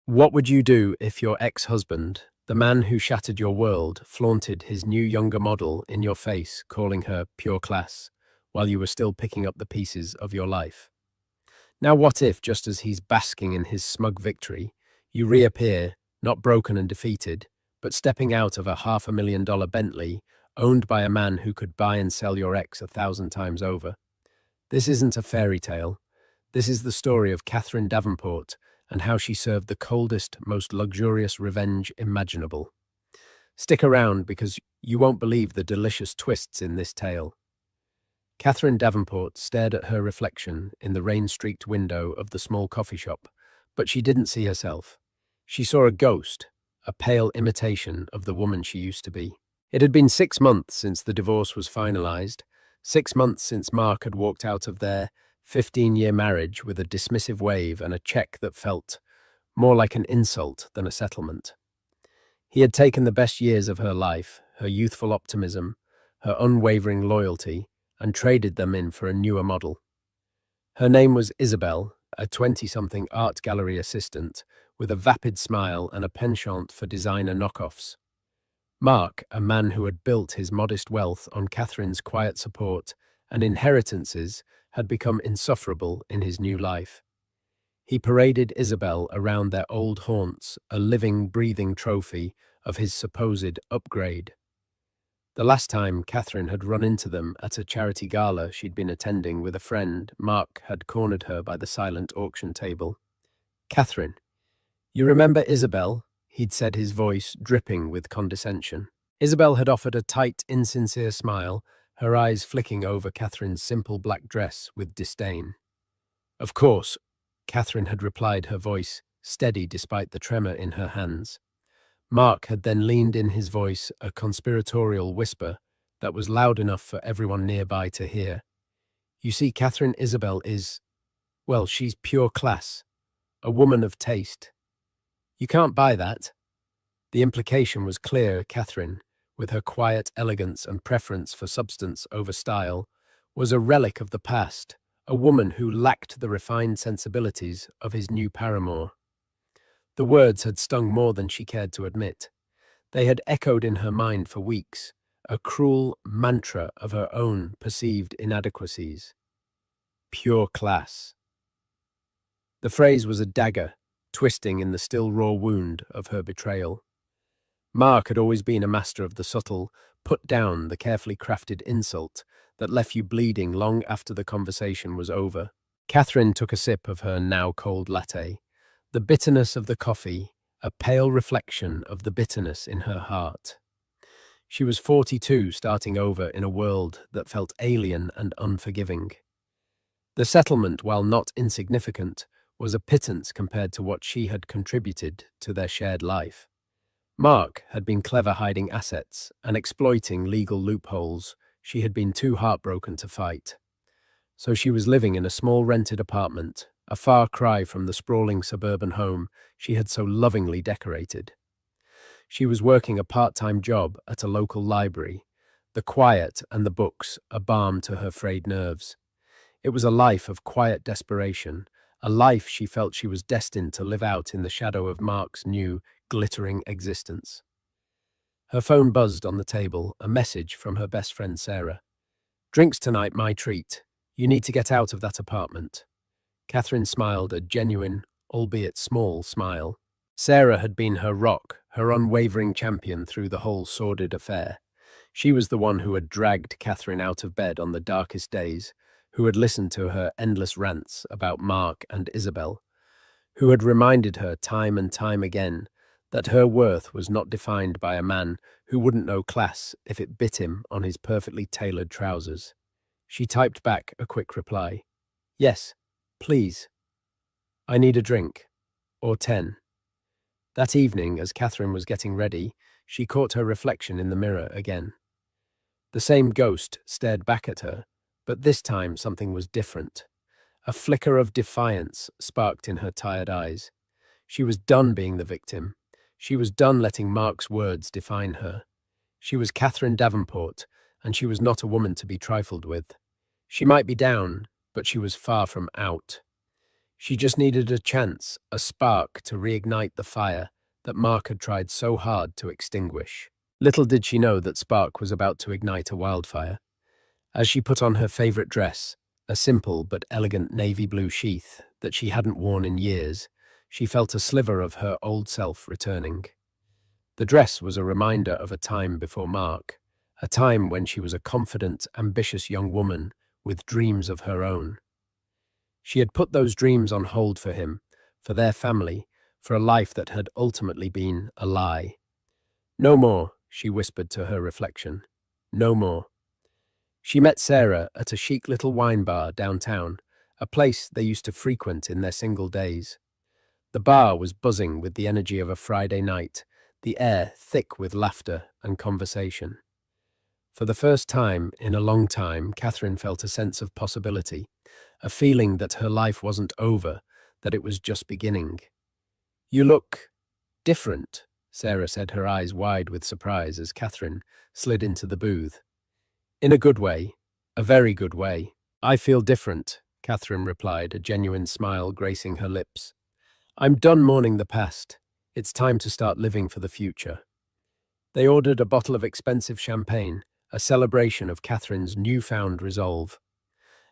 What would you do if your ex-husband, the man who shattered your world, flaunted his new younger model in your face, calling her pure class, while you were still picking up the pieces of your life? Now what if, just as he's basking in his smug victory, you reappear, not broken and defeated, but stepping out of a $500,000 Bentley, owned by a man who could buy and sell your ex 1,000 times over? This isn't a fairy tale. This is the story of Catherine Davenport and how she served the coldest, most luxurious revenge imaginable. Stick around because you won't believe the delicious twists in this tale. Catherine Davenport stared at her reflection in the rain-streaked window of the small coffee shop, but she didn't see herself. She saw a ghost, a pale imitation of the woman she used to be. It had been 6 months since the divorce was finalized, 6 months since Mark had walked out of their 15-year marriage with a dismissive wave and a check that felt more like an insult than a settlement. He had taken the best years of her life, her youthful optimism, her unwavering loyalty, and traded them in for a newer model. Her name was Isabel, a 20-something art gallery assistant with a vapid smile and a penchant for designer knockoffs. Mark, a man who had built his modest wealth on Catherine's quiet support and inheritances, had become insufferable in his new life. He paraded Isabel around their old haunts, a living, breathing trophy of his supposed upgrade. The last time Catherine had run into them at a charity gala she'd been attending with a friend, Mark had cornered her by the silent auction table. "Catherine, you remember Isabel?" he'd said, his voice dripping with condescension. Isabel had offered a tight, insincere smile, her eyes flicking over Catherine's simple black dress with disdain. "Of course," Catherine had replied, her voice steady despite the tremor in her hands. Mark had then leaned in his voice, a conspiratorial whisper that was loud enough for everyone nearby to hear. "You see, Catherine Isabel is, well, she's pure class, a woman of taste. You can't buy that." The implication was clear. Catherine, with her quiet elegance and preference for substance over style, was a relic of the past, a woman who lacked the refined sensibilities of his new paramour. The words had stung more than she cared to admit. They had echoed in her mind for weeks, a cruel mantra of her own perceived inadequacies. Pure class. The phrase was a dagger, twisting in the still raw wound of her betrayal. Mark had always been a master of the subtle, put down the carefully crafted insult that left you bleeding long after the conversation was over. Catherine took a sip of her now cold latte. The bitterness of the coffee, a pale reflection of the bitterness in her heart. She was 42, starting over in a world that felt alien and unforgiving. The settlement, while not insignificant, was a pittance compared to what she had contributed to their shared life. Mark had been clever hiding assets and exploiting legal loopholes she had been too heartbroken to fight. So she was living in a small rented apartment, a far cry from the sprawling suburban home she had so lovingly decorated. She was working a part-time job at a local library, the quiet and the books a balm to her frayed nerves. It was a life of quiet desperation, a life she felt she was destined to live out in the shadow of Mark's new, glittering existence. Her phone buzzed on the table, a message from her best friend Sarah. "Drinks tonight, my treat. You need to get out of that apartment." Catherine smiled, a genuine, albeit small, smile. Sarah had been her rock, her unwavering champion through the whole sordid affair. She was the one who had dragged Catherine out of bed on the darkest days, who had listened to her endless rants about Mark and Isabel, who had reminded her time and time again that her worth was not defined by a man who wouldn't know class if it bit him on his perfectly tailored trousers. She typed back a quick reply. "Yes, please. I need a drink. Or 10. That evening, as Catherine was getting ready, she caught her reflection in the mirror again. The same ghost stared back at her, but this time something was different. A flicker of defiance sparked in her tired eyes. She was done being the victim. She was done letting Mark's words define her. She was Catherine Davenport, and she was not a woman to be trifled with. She might be down, but she was far from out. She just needed a chance, a spark to reignite the fire that Mark had tried so hard to extinguish. Little did she know that spark was about to ignite a wildfire. As she put on her favorite dress, a simple but elegant navy blue sheath that she hadn't worn in years, she felt a sliver of her old self returning. The dress was a reminder of a time before Mark, a time when she was a confident, ambitious young woman with dreams of her own. She had put those dreams on hold for him, for their family, for a life that had ultimately been a lie. No more, she whispered to her reflection. No more. She met Sarah at a chic little wine bar downtown, a place they used to frequent in their single days. The bar was buzzing with the energy of a Friday night, the air thick with laughter and conversation. For the first time in a long time, Catherine felt a sense of possibility, a feeling that her life wasn't over, that it was just beginning. "You look different," Sarah said, her eyes wide with surprise as Catherine slid into the booth. "In a good way, a very good way." "I feel different," Catherine replied, a genuine smile gracing her lips. "I'm done mourning the past. It's time to start living for the future." They ordered a bottle of expensive champagne, a celebration of Catherine's newfound resolve.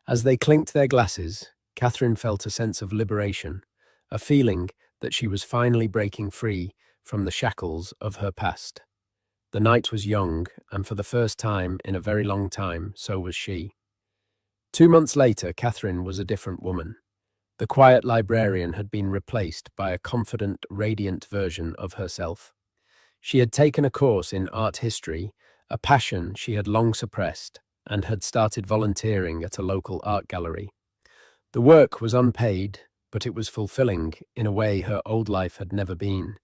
As they clinked their glasses, Catherine felt a sense of liberation, a feeling that she was finally breaking free from the shackles of her past. The night was young, and for the first time in a very long time, so was she. 2 months later, Catherine was a different woman. The quiet librarian had been replaced by a confident, radiant version of herself. She had taken a course in art history, a passion she had long suppressed, and had started volunteering at a local art gallery. The work was unpaid, but it was fulfilling in a way her old life had never been.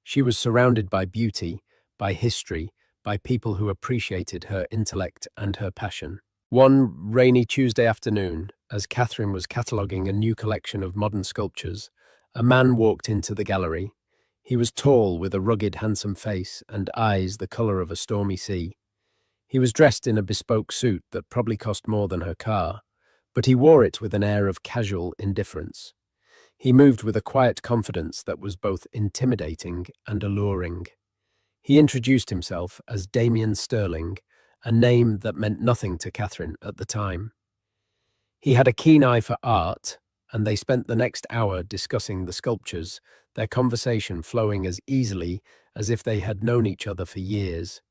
She was surrounded by beauty, by history, by people who appreciated her intellect and her passion. One rainy Tuesday afternoon, as Catherine was cataloguing a new collection of modern sculptures, a man walked into the gallery. He was tall, with a rugged, handsome face and eyes the colour of a stormy sea. He was dressed in a bespoke suit that probably cost more than her car, but he wore it with an air of casual indifference. He moved with a quiet confidence that was both intimidating and alluring. He introduced himself as Damien Sterling, a name that meant nothing to Catherine at the time. He had a keen eye for art, and they spent the next hour discussing the sculptures, their conversation flowing as easily as if they had known each other for years.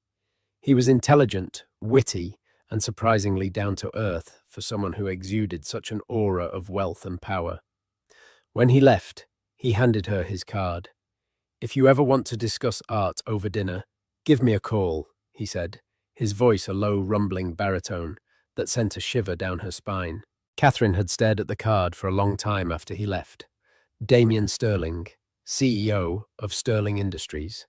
He was intelligent, witty, and surprisingly down-to-earth for someone who exuded such an aura of wealth and power. When he left, he handed her his card. "If you ever want to discuss art over dinner, give me a call," he said, his voice a low, rumbling baritone that sent a shiver down her spine. Catherine had stared at the card for a long time after he left. Damien Sterling, CEO of Sterling Industries.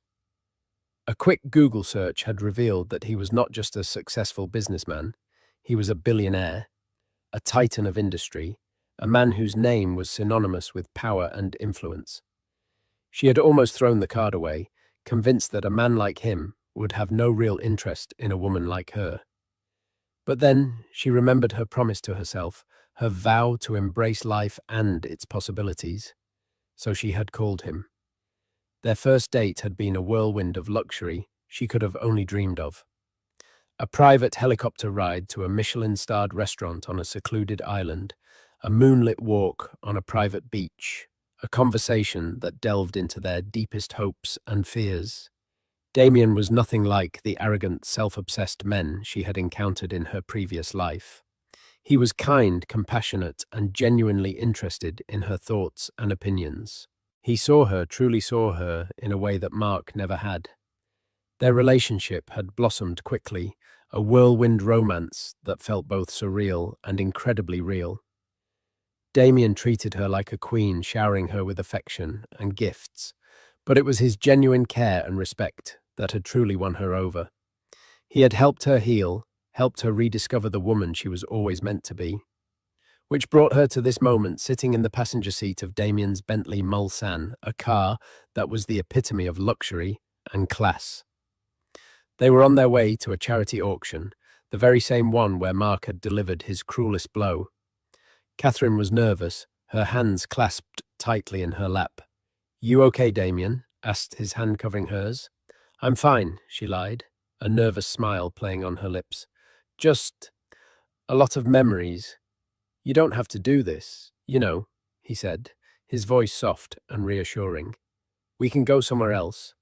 A quick Google search had revealed that he was not just a successful businessman, he was a billionaire, a titan of industry, a man whose name was synonymous with power and influence. She had almost thrown the card away, convinced that a man like him would have no real interest in a woman like her. But then she remembered her promise to herself, her vow to embrace life and its possibilities. So she had called him. Their first date had been a whirlwind of luxury she could have only dreamed of. A private helicopter ride to a Michelin-starred restaurant on a secluded island, a moonlit walk on a private beach, a conversation that delved into their deepest hopes and fears. Damien was nothing like the arrogant, self-obsessed men she had encountered in her previous life. He was kind, compassionate, and genuinely interested in her thoughts and opinions. He saw her, truly saw her, in a way that Mark never had. Their relationship had blossomed quickly, a whirlwind romance that felt both surreal and incredibly real. Damien treated her like a queen, showering her with affection and gifts, but it was his genuine care and respect that had truly won her over. He had helped her heal, helped her rediscover the woman she was always meant to be. Which brought her to this moment, sitting in the passenger seat of Damien's Bentley Mulsanne, a car that was the epitome of luxury and class. They were on their way to a charity auction, the very same one where Mark had delivered his cruelest blow. Catherine was nervous, her hands clasped tightly in her lap. "You okay, Damien?" asked his hand covering hers. "I'm fine," she lied, a nervous smile playing on her lips. "Just a lot of memories. You don't have to do this, he said, his voice soft and reassuring. "We can go somewhere else."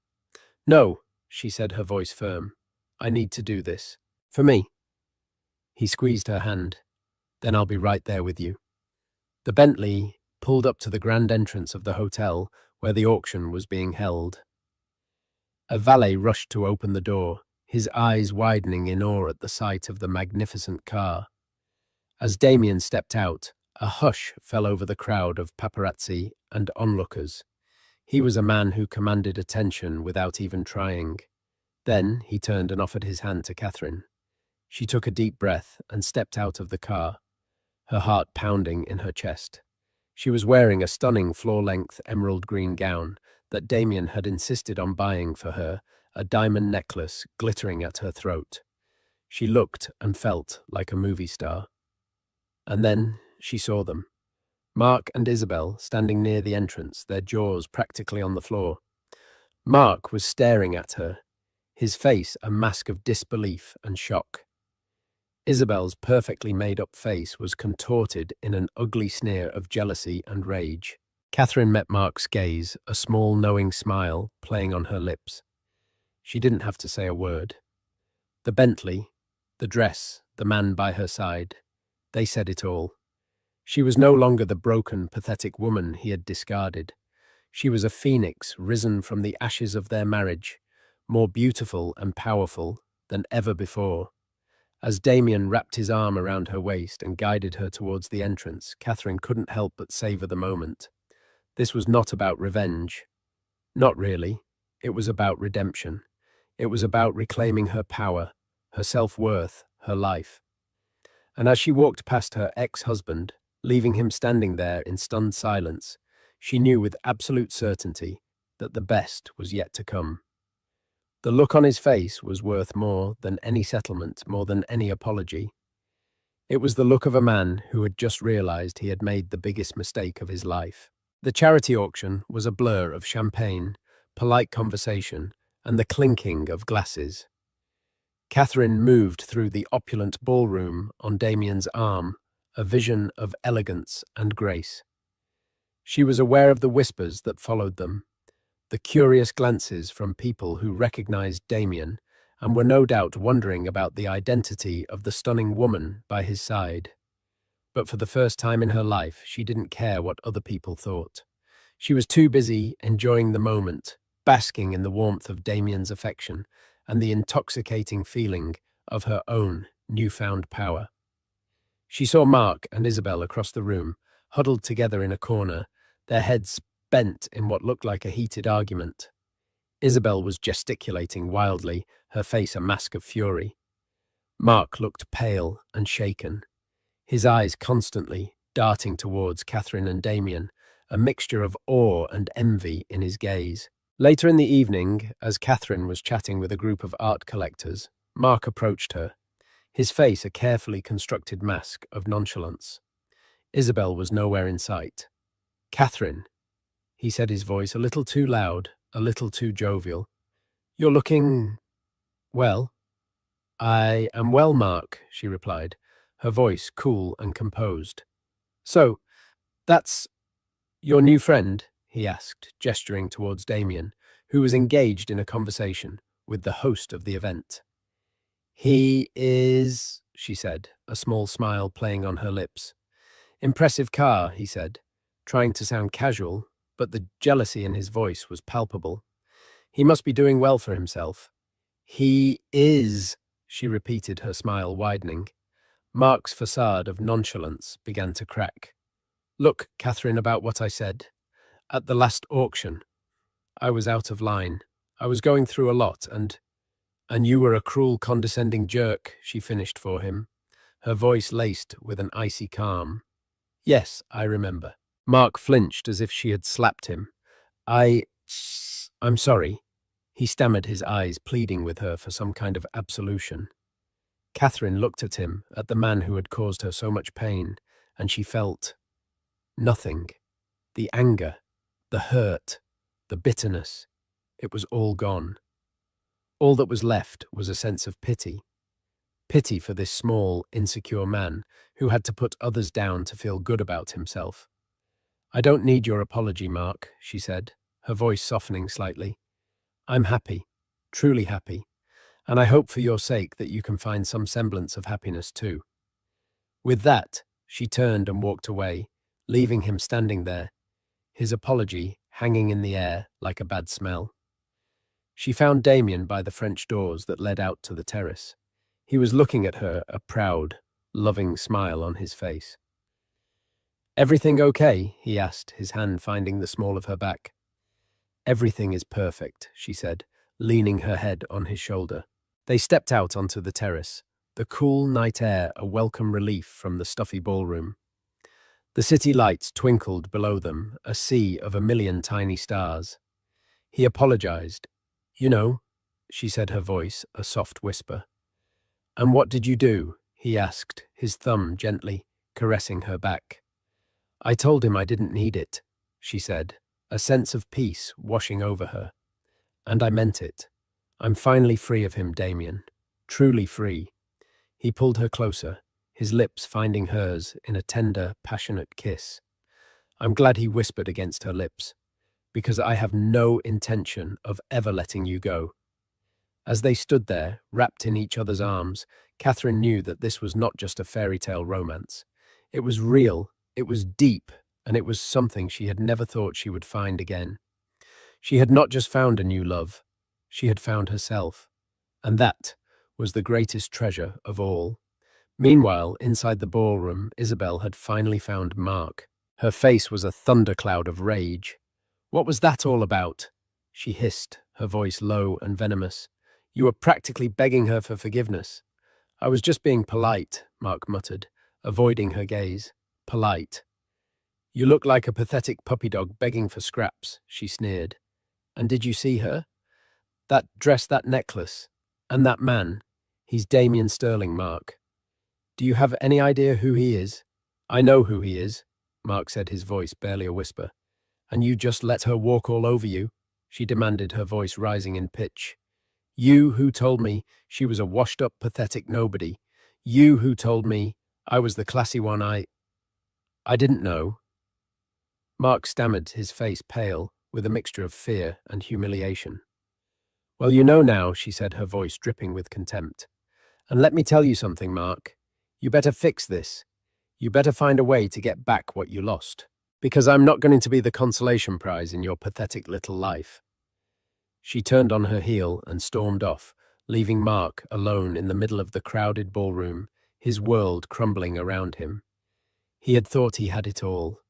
"No," she said, her voice firm. "I need to do this. For me." He squeezed her hand. "Then I'll be right there with you." The Bentley pulled up to the grand entrance of the hotel where the auction was being held. A valet rushed to open the door, his eyes widening in awe at the sight of the magnificent car. As Damien stepped out, a hush fell over the crowd of paparazzi and onlookers. He was a man who commanded attention without even trying. Then he turned and offered his hand to Catherine. She took a deep breath and stepped out of the car, her heart pounding in her chest. She was wearing a stunning floor-length emerald green gown that Damien had insisted on buying for her, a diamond necklace glittering at her throat. She looked and felt like a movie star. And then she saw them. Mark and Isabel standing near the entrance, their jaws practically on the floor. Mark was staring at her, his face a mask of disbelief and shock. Isabel's perfectly made-up face was contorted in an ugly sneer of jealousy and rage. Catherine met Mark's gaze, a small knowing smile playing on her lips. She didn't have to say a word. The Bentley, the dress, the man by her side, they said it all. She was no longer the broken, pathetic woman he had discarded. She was a phoenix risen from the ashes of their marriage, more beautiful and powerful than ever before. As Damien wrapped his arm around her waist and guided her towards the entrance, Catherine couldn't help but savor the moment. This was not about revenge. Not really. It was about redemption. It was about reclaiming her power, her self-worth, her life. And as she walked past her ex-husband, leaving him standing there in stunned silence, she knew with absolute certainty that the best was yet to come. The look on his face was worth more than any settlement, more than any apology. It was the look of a man who had just realized he had made the biggest mistake of his life. The charity auction was a blur of champagne, polite conversation, and the clinking of glasses. Catherine moved through the opulent ballroom on Damien's arm, a vision of elegance and grace. She was aware of the whispers that followed them, the curious glances from people who recognized Damien and were no doubt wondering about the identity of the stunning woman by his side. But for the first time in her life, she didn't care what other people thought. She was too busy enjoying the moment, basking in the warmth of Damien's affection and the intoxicating feeling of her own newfound power. She saw Mark and Isabel across the room, huddled together in a corner, their heads bent in what looked like a heated argument. Isabel was gesticulating wildly, her face a mask of fury. Mark looked pale and shaken, his eyes constantly darting towards Catherine and Damien, a mixture of awe and envy in his gaze. Later in the evening, as Catherine was chatting with a group of art collectors, Mark approached her, his face a carefully constructed mask of nonchalance. Isabel was nowhere in sight. "Catherine," he said, his voice a little too loud, a little too jovial. "You're looking... well." "I am well, Mark," she replied, her voice cool and composed. "So, that's your new friend?" he asked, gesturing towards Damien, who was engaged in a conversation with the host of the event. "He is," she said, a small smile playing on her lips. "Impressive car," he said, trying to sound casual, but the jealousy in his voice was palpable. "He must be doing well for himself." "He is," she repeated, her smile widening. Mark's facade of nonchalance began to crack. "Look, Catherine, about what I said. At the last auction, I was out of line. I was going through a lot, and you were a cruel, condescending jerk," she finished for him, her voice laced with an icy calm. "Yes, I remember." Mark flinched as if she had slapped him. I'm sorry." He stammered, his eyes pleading with her for some kind of absolution. Catherine looked at him, at the man who had caused her so much pain, and she felt Nothing. The anger, the hurt, the bitterness, it was all gone. All that was left was a sense of pity. Pity for this small, insecure man who had to put others down to feel good about himself. "I don't need your apology, Mark," she said, her voice softening slightly. "I'm happy, truly happy, and I hope for your sake that you can find some semblance of happiness too." With that, she turned and walked away, leaving him standing there, his apology hanging in the air like a bad smell. She found Damien by the French doors that led out to the terrace. He was looking at her, a proud, loving smile on his face. "Everything okay?" he asked, his hand finding the small of her back. "Everything is perfect," she said, leaning her head on his shoulder. They stepped out onto the terrace, the cool night air a welcome relief from the stuffy ballroom. The city lights twinkled below them, a sea of a million tiny stars. He apologized. "You know," she said, her voice a soft whisper. "And what did you do?" he asked, his thumb gently caressing her back. "I told him I didn't need it," she said, a sense of peace washing over her. "And I meant it. I'm finally free of him, Damien. Truly free." He pulled her closer, his lips finding hers in a tender, passionate kiss. "I'm glad," he whispered against her lips, "because I have no intention of ever letting you go." As they stood there, wrapped in each other's arms, Catherine knew that this was not just a fairy tale romance. It was real, it was deep, and it was something she had never thought she would find again. She had not just found a new love, she had found herself. And that was the greatest treasure of all. Meanwhile, inside the ballroom, Isabel had finally found Mark. Her face was a thundercloud of rage. "What was that all about?" she hissed, her voice low and venomous. "You were practically begging her for forgiveness." "I was just being polite," Mark muttered, avoiding her gaze. "Polite. You look like a pathetic puppy dog begging for scraps," she sneered. "And did you see her? That dress, that necklace, and that man. He's Damien Sterling, Mark. Do you have any idea who he is?" "I know who he is," Mark said, his voice barely a whisper. "And you just let her walk all over you?" she demanded, her voice rising in pitch. "You who told me she was a washed-up, pathetic nobody. You who told me I was the classy one. I didn't know." Mark stammered, his face pale, with a mixture of fear and humiliation. "Well, you know now," she said, her voice dripping with contempt. "And let me tell you something, Mark. You better fix this. You better find a way to get back what you lost. Because I'm not going to be the consolation prize in your pathetic little life." She turned on her heel and stormed off, leaving Mark alone in the middle of the crowded ballroom, his world crumbling around him. He had thought he had it all.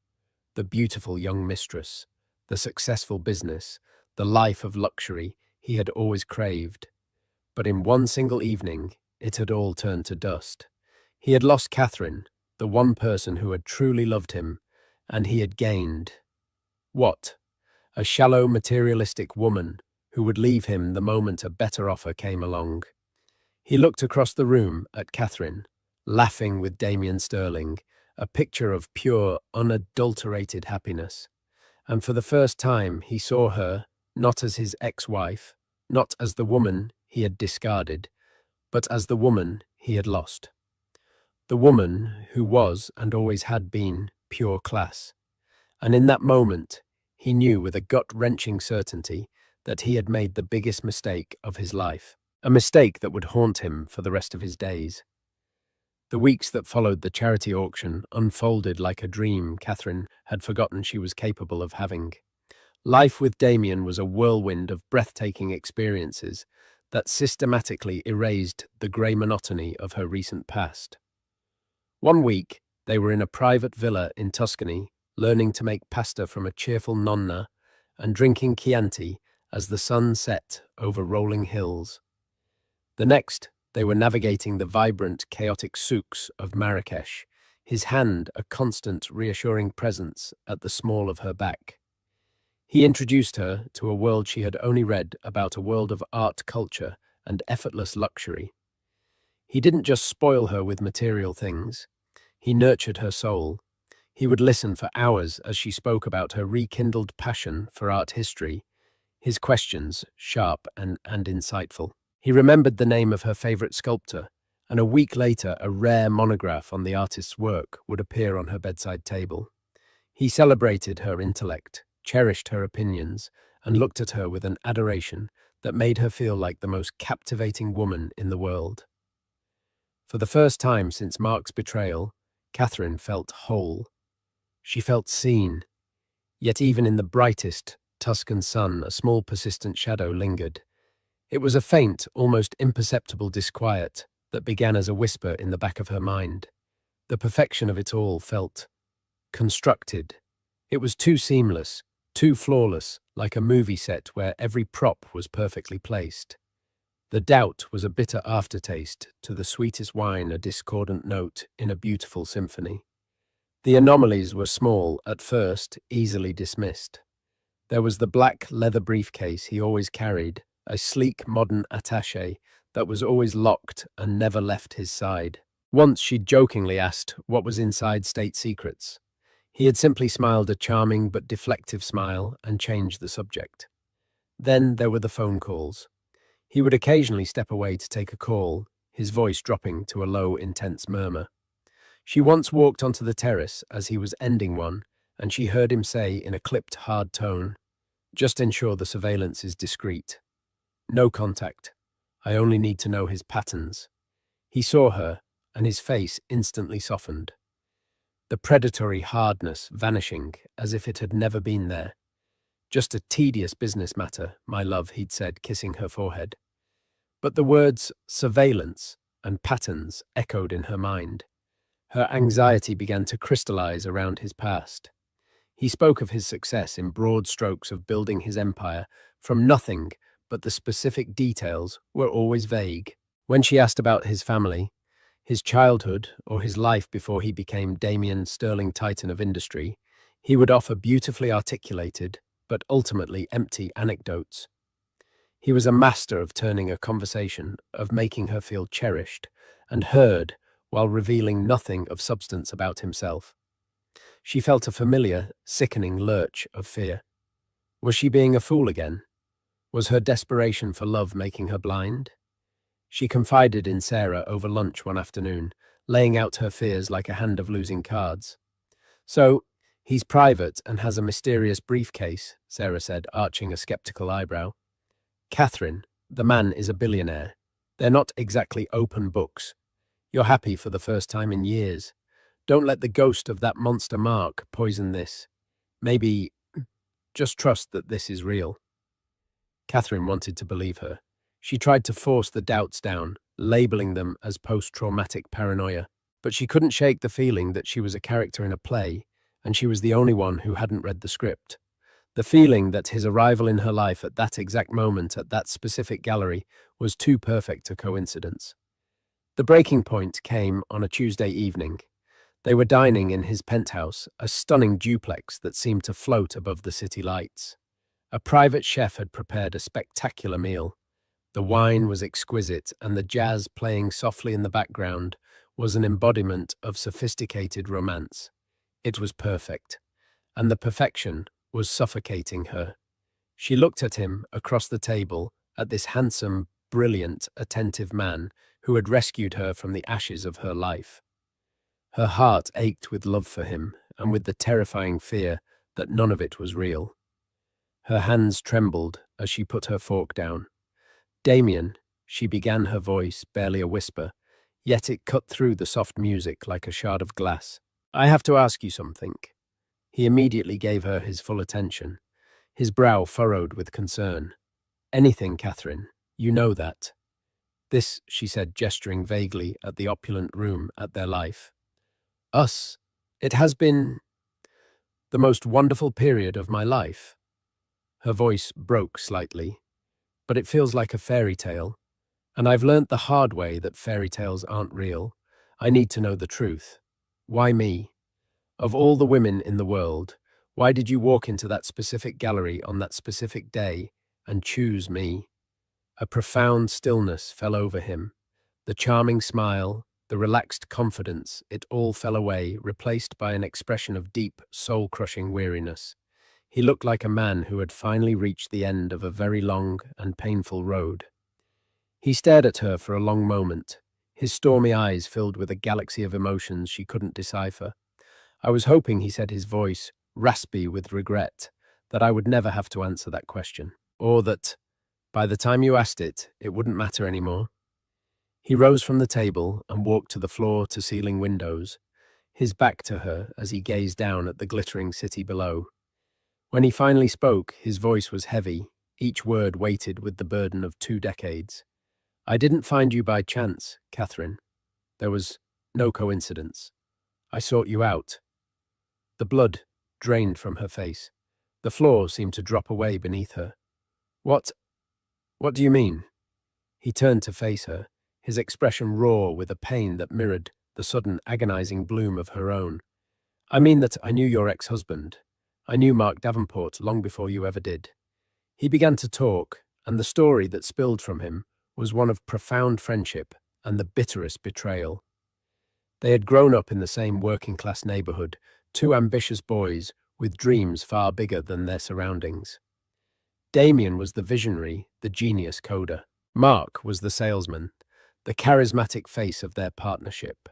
The beautiful young mistress, the successful business, the life of luxury he had always craved. But in one single evening, it had all turned to dust. He had lost Catherine, the one person who had truly loved him, and he had gained what? A shallow, materialistic woman who would leave him the moment a better offer came along. He looked across the room at Catherine, laughing with Damien Sterling, a picture of pure, unadulterated happiness. And for the first time, he saw her not as his ex-wife, not as the woman he had discarded, but as the woman he had lost. The woman who was and always had been pure class. And in that moment, he knew with a gut-wrenching certainty that he had made the biggest mistake of his life, a mistake that would haunt him for the rest of his days. The weeks that followed the charity auction unfolded like a dream Catherine had forgotten she was capable of having. Life with Damien was a whirlwind of breathtaking experiences that systematically erased the grey monotony of her recent past. One week, they were in a private villa in Tuscany, learning to make pasta from a cheerful nonna and drinking Chianti as the sun set over rolling hills. The next, they were navigating the vibrant, chaotic souks of Marrakesh, his hand a constant, reassuring presence at the small of her back. He introduced her to a world she had only read about, a world of art, culture, and effortless luxury. He didn't just spoil her with material things. He nurtured her soul. He would listen for hours as she spoke about her rekindled passion for art history, his questions sharp and insightful. He remembered the name of her favorite sculptor, and a week later a rare monograph on the artist's work would appear on her bedside table. He celebrated her intellect, cherished her opinions, and looked at her with an adoration that made her feel like the most captivating woman in the world. For the first time since Mark's betrayal, Catherine felt whole. She felt seen, yet even in the brightest Tuscan sun, a small persistent shadow lingered. It was a faint, almost imperceptible disquiet that began as a whisper in the back of her mind. The perfection of it all felt constructed. It was too seamless, too flawless, like a movie set where every prop was perfectly placed. The doubt was a bitter aftertaste to the sweetest wine, a discordant note in a beautiful symphony. The anomalies were small at first, easily dismissed. There was the black leather briefcase he always carried, a sleek modern attaché that was always locked and never left his side. Once she'd jokingly asked what was inside State Secrets. He had simply smiled a charming but deflective smile and changed the subject. Then there were the phone calls. He would occasionally step away to take a call, his voice dropping to a low, intense murmur. She once walked onto the terrace as he was ending one, and she heard him say in a clipped, hard tone, "Just ensure the surveillance is discreet. No contact. I only need to know his patterns." He saw her, and his face instantly softened. The predatory hardness vanishing as if it had never been there. "Just a tedious business matter, my love," he'd said, kissing her forehead. But the words surveillance and patterns echoed in her mind. Her anxiety began to crystallize around his past. He spoke of his success in broad strokes of building his empire from nothing, but the specific details were always vague. When she asked about his family, his childhood, or his life before he became Damien Sterling Titan of industry, he would offer beautifully articulated, but ultimately empty anecdotes. He was a master of turning a conversation, of making her feel cherished and heard while revealing nothing of substance about himself. She felt a familiar, sickening lurch of fear. Was she being a fool again? Was her desperation for love making her blind? She confided in Sarah over lunch one afternoon, laying out her fears like a hand of losing cards. "So, he's private and has a mysterious briefcase," Sarah said, arching a skeptical eyebrow. "Catherine, the man is a billionaire. They're not exactly open books. You're happy for the first time in years. Don't let the ghost of that monster Mark poison this. Maybe just trust that this is real." Catherine wanted to believe her. She tried to force the doubts down, labeling them as post-traumatic paranoia. But she couldn't shake the feeling that she was a character in a play, and she was the only one who hadn't read the script. The feeling that his arrival in her life at that exact moment at that specific gallery was too perfect a coincidence. The breaking point came on a Tuesday evening. They were dining in his penthouse, a stunning duplex that seemed to float above the city lights. A private chef had prepared a spectacular meal. The wine was exquisite, and the jazz playing softly in the background was an embodiment of sophisticated romance. It was perfect, and the perfection was suffocating her. She looked at him across the table, at this handsome, brilliant, attentive man who had rescued her from the ashes of her life. Her heart ached with love for him and with the terrifying fear that none of it was real. Her hands trembled as she put her fork down. "Damien," she began, her voice barely a whisper, yet it cut through the soft music like a shard of glass. "I have to ask you something." He immediately gave her his full attention, his brow furrowed with concern. "Anything, Catherine. You know that." "This," she said, gesturing vaguely at the opulent room at their life. "Us. It has been the most wonderful period of my life." Her voice broke slightly. "But it feels like a fairy tale. And I've learnt the hard way that fairy tales aren't real. I need to know the truth. Why me? Of all the women in the world, why did you walk into that specific gallery on that specific day and choose me?" A profound stillness fell over him. The charming smile, the relaxed confidence, it all fell away, replaced by an expression of deep, soul-crushing weariness. He looked like a man who had finally reached the end of a very long and painful road. He stared at her for a long moment, his stormy eyes filled with a galaxy of emotions she couldn't decipher. I was hoping, he said, his voice raspy with regret, that I would never have to answer that question, or that, by the time you asked it, it wouldn't matter anymore. He rose from the table and walked to the floor-to-ceiling windows, his back to her as he gazed down at the glittering city below. When he finally spoke, his voice was heavy, each word weighted with the burden of 2 decades. I didn't find you by chance, Catherine. There was no coincidence. I sought you out. The blood drained from her face. The floor seemed to drop away beneath her. What do you mean? He turned to face her, his expression raw with a pain that mirrored the sudden agonizing bloom of her own. I mean that I knew your ex-husband. I knew Mark Davenport long before you ever did. He began to talk, and the story that spilled from him was one of profound friendship and the bitterest betrayal. They had grown up in the same working-class neighborhood, 2 ambitious boys with dreams far bigger than their surroundings. Damien was the visionary, the genius coder. Mark was the salesman, the charismatic face of their partnership.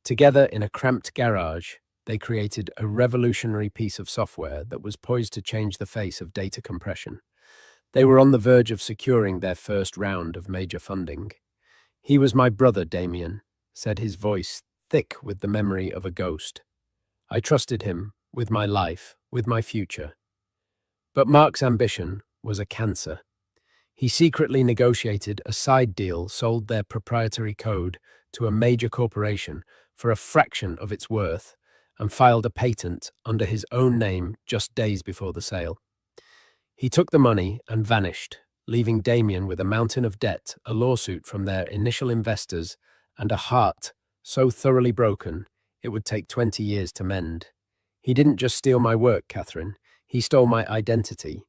Together in a cramped garage, they created a revolutionary piece of software that was poised to change the face of data compression. They were on the verge of securing their first round of major funding. He was my brother, Damien, said, his voice thick with the memory of a ghost. I trusted him with my life, with my future. But Mark's ambition was a cancer. He secretly negotiated a side deal, sold their proprietary code to a major corporation for a fraction of its worth, and filed a patent under his own name just days before the sale. He took the money and vanished, leaving Damien with a mountain of debt, a lawsuit from their initial investors, and a heart so thoroughly broken it would take 20 years to mend. He didn't just steal my work, Catherine. He stole my identity.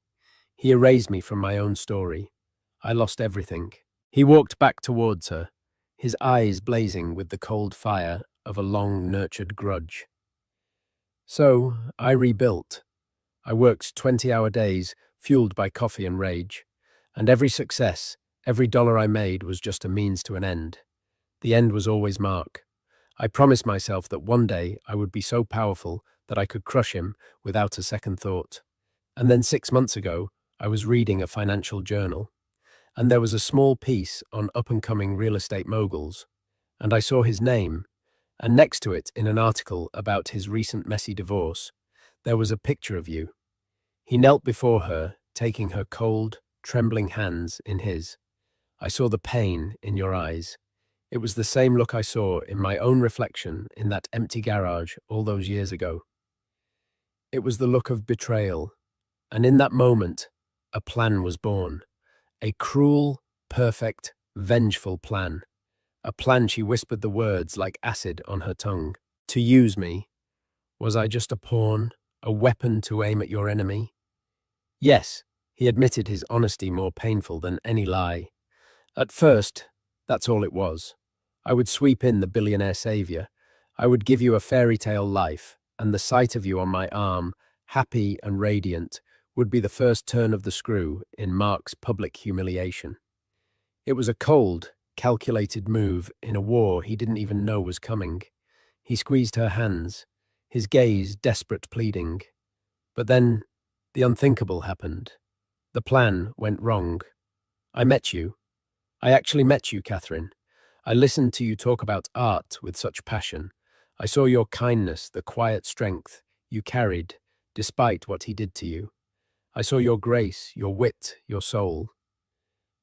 He erased me from my own story. I lost everything. He walked back towards her, his eyes blazing with the cold fire of a long-nurtured grudge. So, I rebuilt. I worked 20-hour days, fueled by coffee and rage, and every success, every dollar I made was just a means to an end. The end was always Mark. I promised myself that one day I would be so powerful that I could crush him without a second thought. And then 6 months ago, I was reading a financial journal, and there was a small piece on up-and-coming real estate moguls, and I saw his name, and next to it, in an article about his recent messy divorce, there was a picture of you. He knelt before her, taking her cold, trembling hands in his. I saw the pain in your eyes. It was the same look I saw in my own reflection in that empty garage all those years ago. It was the look of betrayal, and in that moment, a plan was born. A cruel, perfect, vengeful plan. A plan she whispered the words like acid on her tongue. To use me. Was I just a pawn, a weapon to aim at your enemy? Yes, he admitted, his honesty more painful than any lie. At first, that's all it was. I would sweep in the billionaire savior. I would give you a fairy tale life, and the sight of you on my arm, happy and radiant, would be the first turn of the screw in Mark's public humiliation. It was a cold, calculated move in a war he didn't even know was coming. He squeezed her hands, his gaze desperate pleading. But then, the unthinkable happened. The plan went wrong. I met you. I actually met you, Catherine. I listened to you talk about art with such passion. I saw your kindness, the quiet strength you carried, despite what he did to you. I saw your grace, your wit, your soul.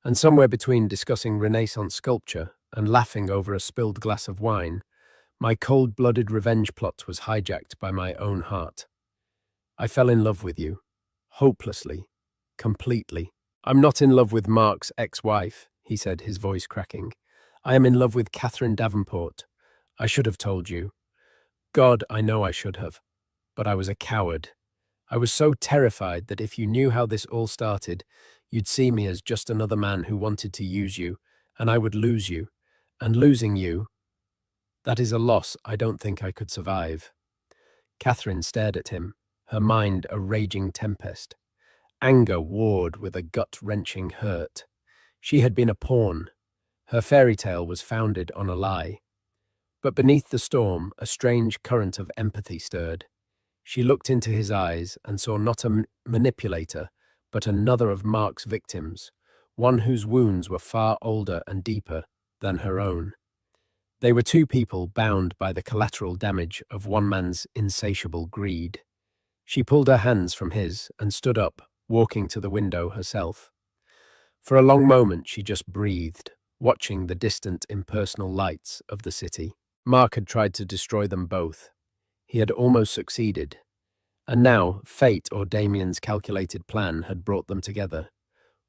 And somewhere between discussing Renaissance sculpture and laughing over a spilled glass of wine, my cold-blooded revenge plot was hijacked by my own heart. I fell in love with you. Hopelessly. Completely. I'm not in love with Mark's ex-wife, he said, his voice cracking. I am in love with Catherine Davenport. I should have told you. God, I know I should have. But I was a coward. I was so terrified that if you knew how this all started, you'd see me as just another man who wanted to use you, and I would lose you. And losing you, That is a loss I don't think I could survive. Catherine stared at him, her mind a raging tempest. Anger warred with a gut-wrenching hurt. She had been a pawn. Her fairy tale was founded on a lie. But beneath the storm, a strange current of empathy stirred. She looked into his eyes and saw not a manipulator, but another of Mark's victims, one whose wounds were far older and deeper than her own. They were two people bound by the collateral damage of one man's insatiable greed. She pulled her hands from his and stood up, walking to the window herself. For a long moment she just breathed, watching the distant impersonal lights of the city. Mark had tried to destroy them both. He had almost succeeded. And now, fate or Damien's calculated plan had brought them together.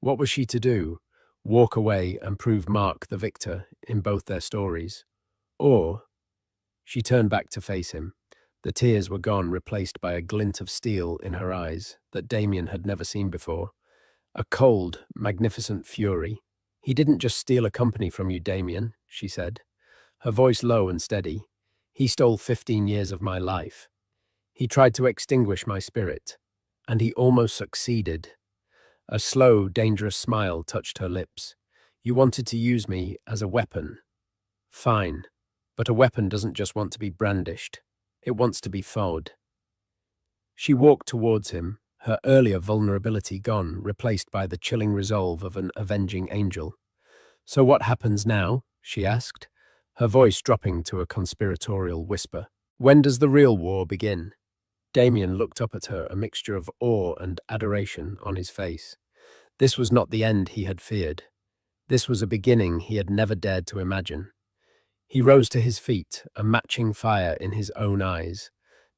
What was she to do? Walk away and prove Mark the victor in both their stories? Or... She turned back to face him. The tears were gone, replaced by a glint of steel in her eyes that Damien had never seen before. A cold, magnificent fury. "He didn't just steal a company from you, Damien," she said, her voice low and steady. "He stole 15 years of my life. He tried to extinguish my spirit, and he almost succeeded." A slow, dangerous smile touched her lips. "You wanted to use me as a weapon. Fine, but a weapon doesn't just want to be brandished. It wants to be fought." She walked towards him, her earlier vulnerability gone, replaced by the chilling resolve of an avenging angel. "So what happens now?" she asked, her voice dropping to a conspiratorial whisper. "When does the real war begin?" Damien looked up at her, a mixture of awe and adoration on his face. This was not the end he had feared. This was a beginning he had never dared to imagine. He rose to his feet, a matching fire in his own eyes.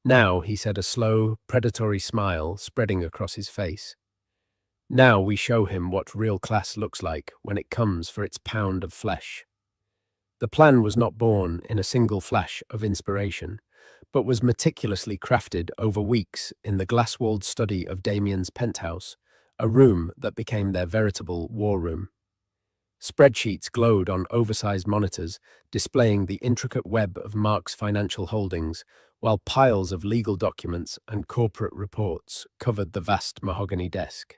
"Now," he said, a slow, predatory smile spreading across his face. "Now we show him what real class looks like when it comes for its pound of flesh." The plan was not born in a single flash of inspiration, but was meticulously crafted over weeks in the glass-walled study of Damien's penthouse, a room that became their veritable war room. Spreadsheets glowed on oversized monitors, displaying the intricate web of Mark's financial holdings, while piles of legal documents and corporate reports covered the vast mahogany desk.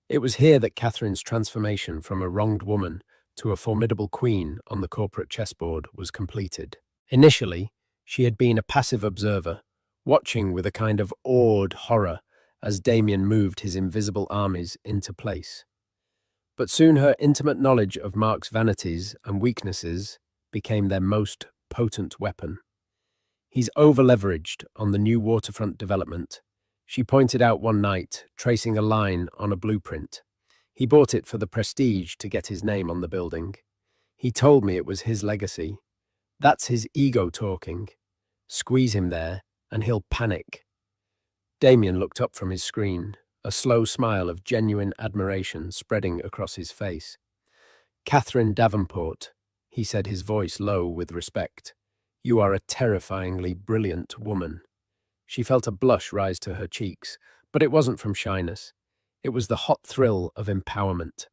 It was here that Catherine's transformation from a wronged woman to a formidable queen on the corporate chessboard was completed. Initially, she had been a passive observer, watching with a kind of awed horror as Damien moved his invisible armies into place. But soon her intimate knowledge of Mark's vanities and weaknesses became their most potent weapon. "He's over-leveraged on the new waterfront development," she pointed out one night, tracing a line on a blueprint. "He bought it for the prestige to get his name on the building. He told me it was his legacy. That's his ego talking. Squeeze him there, and he'll panic." Damien looked up from his screen, a slow smile of genuine admiration spreading across his face. "Catherine Davenport," he said, his voice low with respect. "You are a terrifyingly brilliant woman." She felt a blush rise to her cheeks, but it wasn't from shyness. It was the hot thrill of empowerment.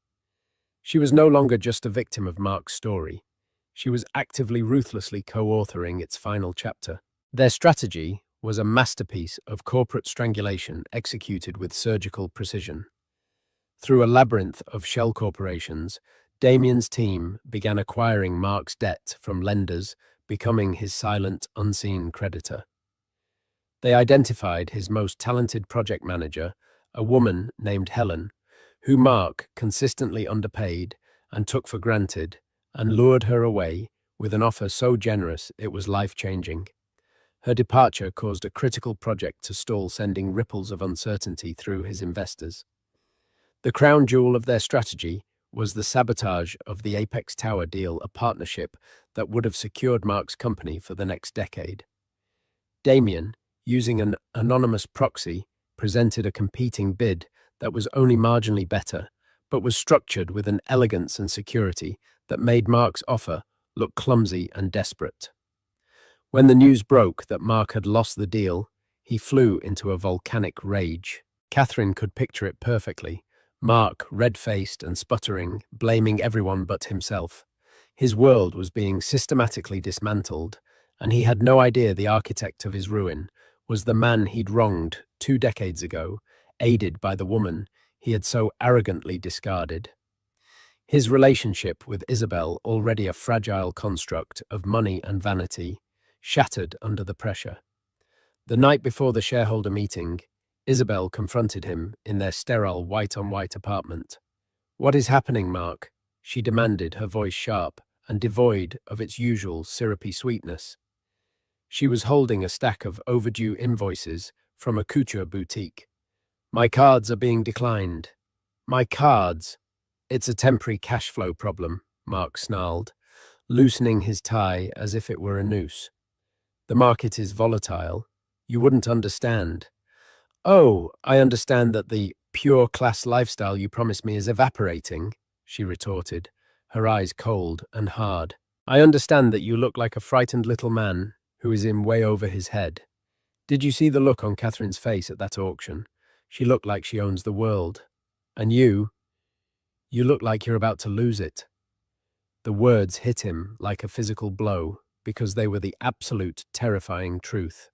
She was no longer just a victim of Mark's story. She was actively, ruthlessly co-authoring its final chapter. Their strategy was a masterpiece of corporate strangulation executed with surgical precision. Through a labyrinth of shell corporations, Damien's team began acquiring Mark's debt from lenders, becoming his silent, unseen creditor. They identified his most talented project manager, a woman named Helen, who Mark consistently underpaid and took for granted, and lured her away with an offer so generous it was life-changing. Her departure caused a critical project to stall, sending ripples of uncertainty through his investors. The crown jewel of their strategy was the sabotage of the Apex Tower deal, a partnership that would have secured Mark's company for the next decade. Damien, using an anonymous proxy, presented a competing bid that was only marginally better, but was structured with an elegance and security that made Mark's offer look clumsy and desperate. When the news broke that Mark had lost the deal, he flew into a volcanic rage. Catherine could picture it perfectly. Mark, red-faced and sputtering, blaming everyone but himself. His world was being systematically dismantled, and he had no idea the architect of his ruin was the man he'd wronged 2 decades ago, aided by the woman he had so arrogantly discarded. His relationship with Isabel, already a fragile construct of money and vanity, shattered under the pressure. The night before the shareholder meeting, Isabel confronted him in their sterile white-on-white apartment. "What is happening, Mark?" she demanded, her voice sharp and devoid of its usual syrupy sweetness. She was holding a stack of overdue invoices from a couture boutique. "My cards are being declined." "My cards?" "It's a temporary cash flow problem," Mark snarled, loosening his tie as if it were a noose. "The market is volatile. You wouldn't understand." "Oh, I understand that the pure class lifestyle you promised me is evaporating," she retorted, her eyes cold and hard. "I understand that you look like a frightened little man who is in way over his head. Did you see the look on Catherine's face at that auction? She looked like she owns the world. And you look like you're about to lose it." The words hit him like a physical blow because they were the absolute terrifying truth.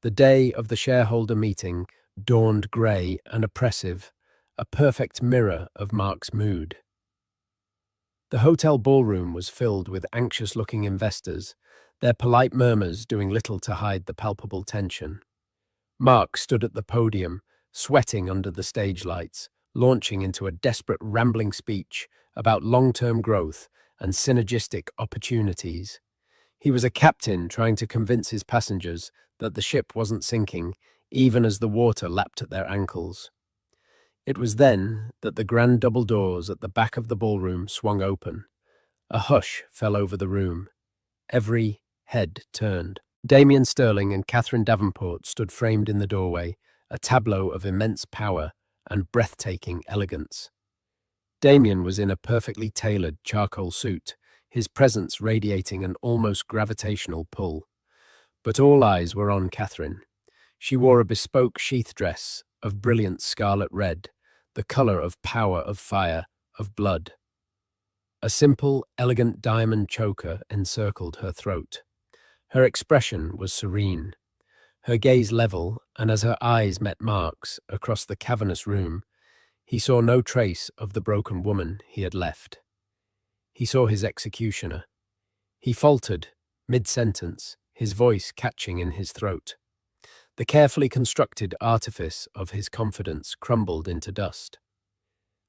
The day of the shareholder meeting dawned grey and oppressive, a perfect mirror of Mark's mood. The hotel ballroom was filled with anxious-looking investors, their polite murmurs doing little to hide the palpable tension. Mark stood at the podium, sweating under the stage lights, launching into a desperate, rambling speech about long-term growth and synergistic opportunities. He was a captain trying to convince his passengers that the ship wasn't sinking, even as the water lapped at their ankles. It was then that the grand double doors at the back of the ballroom swung open. A hush fell over the room. Every head turned. Damien Sterling and Catherine Davenport stood framed in the doorway, a tableau of immense power and breathtaking elegance. Damien was in a perfectly tailored charcoal suit, his presence radiating an almost gravitational pull. But all eyes were on Catherine. She wore a bespoke sheath dress of brilliant scarlet red, the colour of power, of fire, of blood. A simple, elegant diamond choker encircled her throat. Her expression was serene, her gaze level, and as her eyes met Mark's across the cavernous room, he saw no trace of the broken woman he had left. He saw his executioner. He faltered, mid-sentence, his voice catching in his throat. The carefully constructed artifice of his confidence crumbled into dust.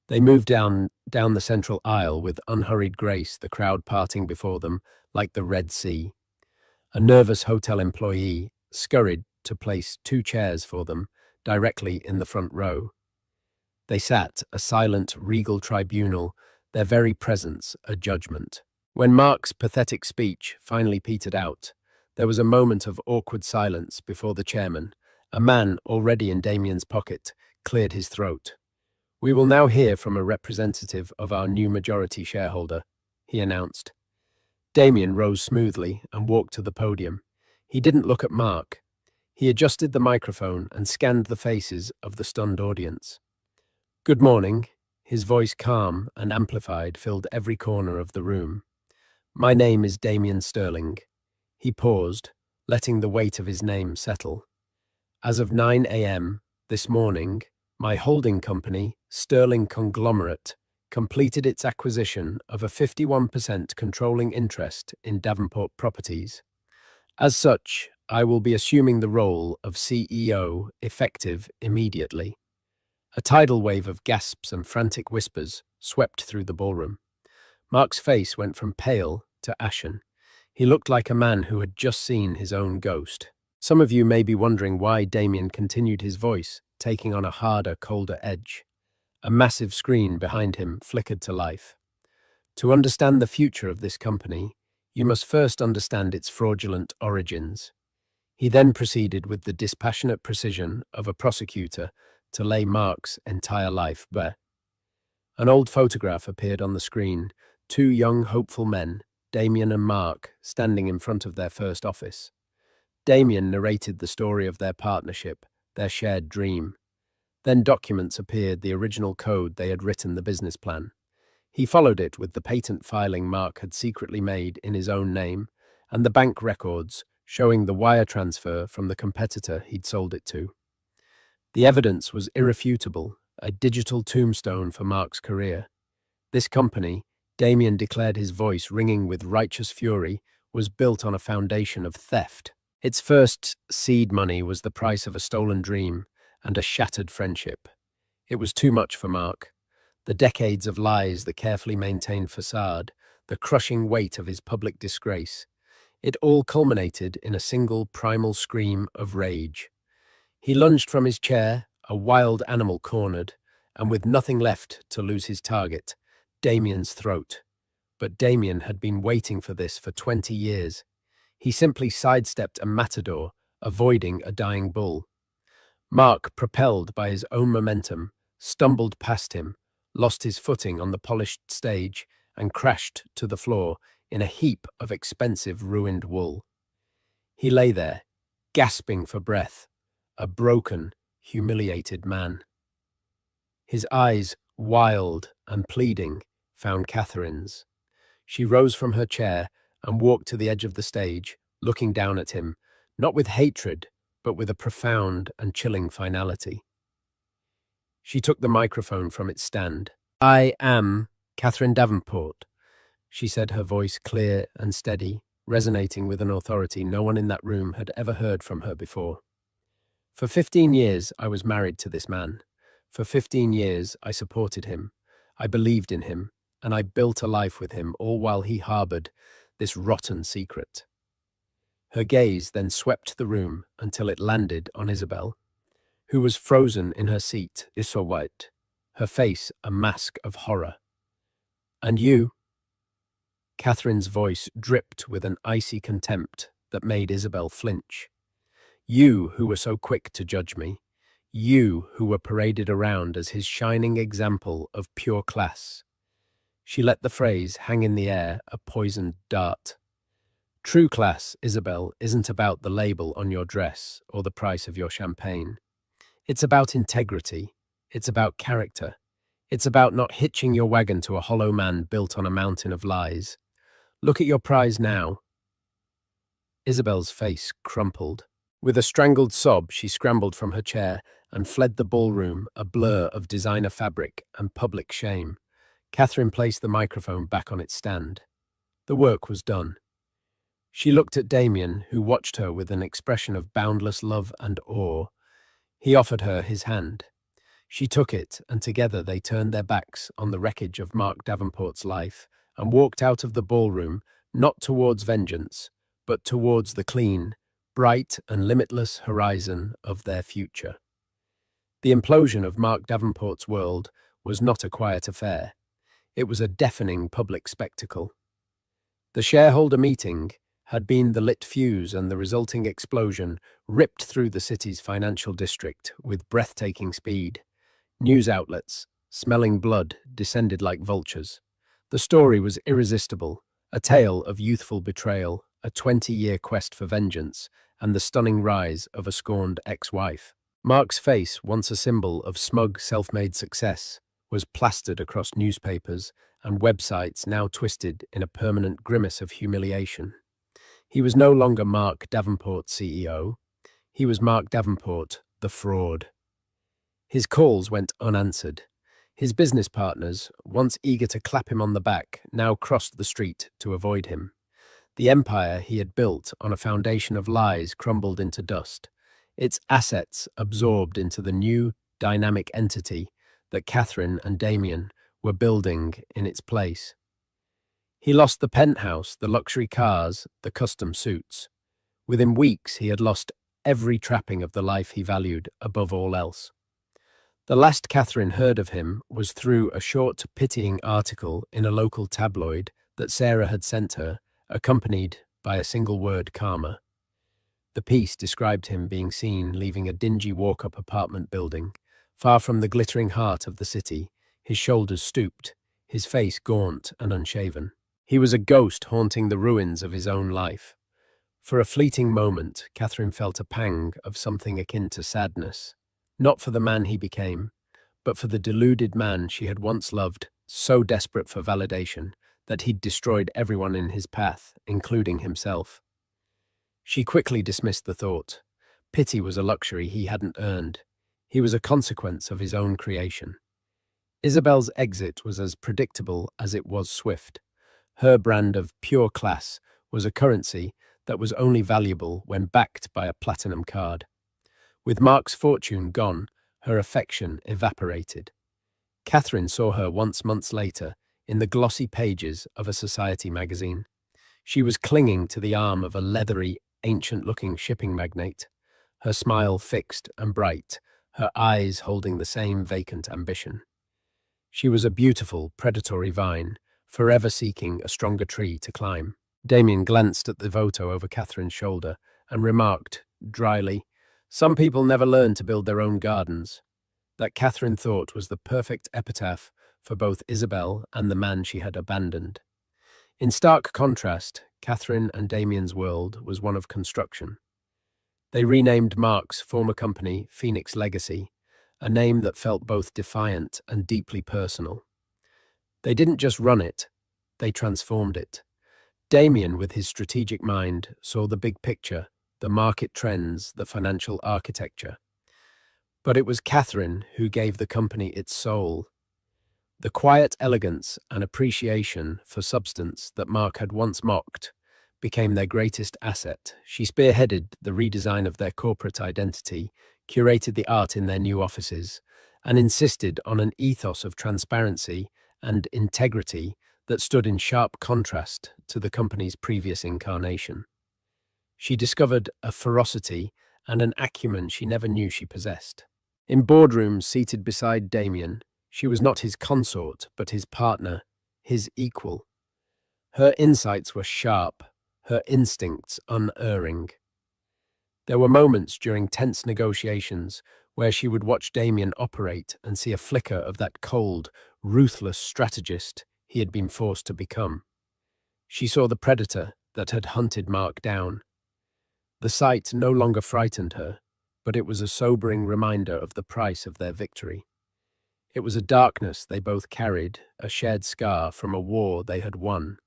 They moved down the central aisle with unhurried grace, the crowd parting before them like the Red Sea. A nervous hotel employee scurried to place 2 chairs for them directly in the front row. They sat, a silent, regal tribunal, their very presence a judgment. When Mark's pathetic speech finally petered out, there was a moment of awkward silence before the chairman, a man already in Damien's pocket, cleared his throat. "We will now hear from a representative of our new majority shareholder," he announced. Damien rose smoothly and walked to the podium. He didn't look at Mark. He adjusted the microphone and scanned the faces of the stunned audience. "Good morning." His voice, calm and amplified, filled every corner of the room. "My name is Damien Sterling." He paused, letting the weight of his name settle. "As of 9 a.m. this morning, my holding company, Sterling Conglomerate, completed its acquisition of a 51% controlling interest in Davenport Properties. As such, I will be assuming the role of CEO effective immediately." A tidal wave of gasps and frantic whispers swept through the ballroom. Mark's face went from pale to ashen. He looked like a man who had just seen his own ghost. Some of you may be wondering why Damien continued, his voice taking on a harder, colder edge. A massive screen behind him flickered to life. "To understand the future of this company, you must first understand its fraudulent origins." He then proceeded with the dispassionate precision of a prosecutor to lay Mark's entire life bare. An old photograph appeared on the screen, 2 young, hopeful men, Damien and Mark, standing in front of their first office. Damien narrated the story of their partnership, their shared dream. Then documents appeared, the original code they had written, the business plan. He followed it with the patent filing Mark had secretly made in his own name and the bank records showing the wire transfer from the competitor he'd sold it to. The evidence was irrefutable, a digital tombstone for Mark's career. This company, Damien declared, his voice ringing with righteous fury, was built on a foundation of theft. Its first seed money was the price of a stolen dream and a shattered friendship. It was too much for Mark. The decades of lies, the carefully maintained facade, the crushing weight of his public disgrace. It all culminated in a single primal scream of rage. He lunged from his chair, a wild animal cornered, and with nothing left to lose his target, Damien's throat. But Damien had been waiting for this for 20 years. He simply sidestepped a matador, avoiding a dying bull. Mark, propelled by his own momentum, stumbled past him, lost his footing on the polished stage, and crashed to the floor in a heap of expensive ruined wool. He lay there, gasping for breath, a broken, humiliated man. His eyes, wild and pleading, found Catherine's. She rose from her chair and walked to the edge of the stage, looking down at him, not with hatred, but with a profound and chilling finality. She took the microphone from its stand. "I am Catherine Davenport," she said, her voice clear and steady, resonating with an authority no one in that room had ever heard from her before. "For 15 years, I was married to this man. For 15 years, I supported him. I believed in him, and I built a life with him, all while he harbored this rotten secret." Her gaze then swept the room until it landed on Isabel, who was frozen in her seat, so white, her face a mask of horror. "And you?" Catherine's voice dripped with an icy contempt that made Isabel flinch. "You who were so quick to judge me. You who were paraded around as his shining example of pure class." She let the phrase hang in the air, a poisoned dart. "True class, Isabel, isn't about the label on your dress or the price of your champagne. It's about integrity. It's about character. It's about not hitching your wagon to a hollow man built on a mountain of lies. Look at your prize now." Isabel's face crumpled. With a strangled sob, she scrambled from her chair and fled the ballroom, a blur of designer fabric and public shame. Catherine placed the microphone back on its stand. The work was done. She looked at Damien, who watched her with an expression of boundless love and awe. He offered her his hand. She took it, and together they turned their backs on the wreckage of Mark Davenport's life and walked out of the ballroom, not towards vengeance, but towards the clean, bright and limitless horizon of their future. The implosion of Mark Davenport's world was not a quiet affair. It was a deafening public spectacle. The shareholder meeting had been the lit fuse, and the resulting explosion ripped through the city's financial district with breathtaking speed. News outlets, smelling blood, descended like vultures. The story was irresistible, a tale of youthful betrayal, a 20-year quest for vengeance, and the stunning rise of a scorned ex-wife. Mark's face, once a symbol of smug, self-made success, was plastered across newspapers and websites, now twisted in a permanent grimace of humiliation. He was no longer Mark Davenport, CEO. He was Mark Davenport, the fraud. His calls went unanswered. His business partners, once eager to clap him on the back, now crossed the street to avoid him. The empire he had built on a foundation of lies crumbled into dust, its assets absorbed into the new, dynamic entity that Catherine and Damien were building in its place. He lost the penthouse, the luxury cars, the custom suits. Within weeks, he had lost every trapping of the life he valued above all else. The last Catherine heard of him was through a short, pitying article in a local tabloid that Sarah had sent her, accompanied by a single word, karma. The piece described him being seen leaving a dingy walk-up apartment building, far from the glittering heart of the city, his shoulders stooped, his face gaunt and unshaven. He was a ghost haunting the ruins of his own life. For a fleeting moment, Catherine felt a pang of something akin to sadness, not for the man he became, but for the deluded man she had once loved so desperate for validation that he'd destroyed everyone in his path, including himself. She quickly dismissed the thought. Pity was a luxury he hadn't earned. He was a consequence of his own creation. Isabel's exit was as predictable as it was swift. Her brand of pure class was a currency that was only valuable when backed by a platinum card. With Mark's fortune gone, her affection evaporated. Catherine saw her once months later in the glossy pages of a society magazine. She was clinging to the arm of a leathery, ancient-looking shipping magnate, her smile fixed and bright, her eyes holding the same vacant ambition. She was a beautiful, predatory vine, forever seeking a stronger tree to climb. Damien glanced at the photo over Catherine's shoulder and remarked, dryly, "Some people never learn to build their own gardens." That Catherine thought was the perfect epitaph for both Isabel and the man she had abandoned. In stark contrast, Catherine and Damien's world was one of construction. They renamed Mark's former company Phoenix Legacy, a name that felt both defiant and deeply personal. They didn't just run it, they transformed it. Damien, with his strategic mind, saw the big picture, the market trends, the financial architecture. But it was Catherine who gave the company its soul. The quiet elegance and appreciation for substance that Mark had once mocked became their greatest asset. She spearheaded the redesign of their corporate identity, curated the art in their new offices, and insisted on an ethos of transparency and integrity that stood in sharp contrast to the company's previous incarnation. She discovered a ferocity and an acumen she never knew she possessed. In boardrooms seated beside Damien, she was not his consort, but his partner, his equal. Her insights were sharp, her instincts unerring. There were moments during tense negotiations where she would watch Damien operate and see a flicker of that cold, ruthless strategist he had been forced to become. She saw the predator that had hunted Mark down. The sight no longer frightened her, but it was a sobering reminder of the price of their victory. It was a darkness they both carried, a shared scar from a war they had won.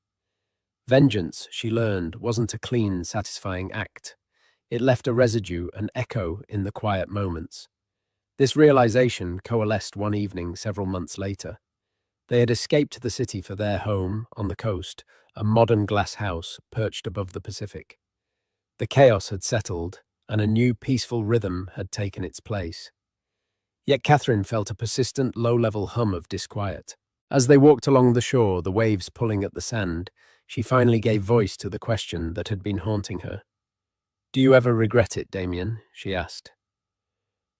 Vengeance, she learned, wasn't a clean, satisfying act. It left a residue, an echo in the quiet moments. This realization coalesced one evening several months later. They had escaped the city for their home on the coast, a modern glass house perched above the Pacific. The chaos had settled, and a new peaceful rhythm had taken its place. Yet Catherine felt a persistent low-level hum of disquiet. As they walked along the shore, the waves pulling at the sand, she finally gave voice to the question that had been haunting her. "Do you ever regret it, Damien?" she asked.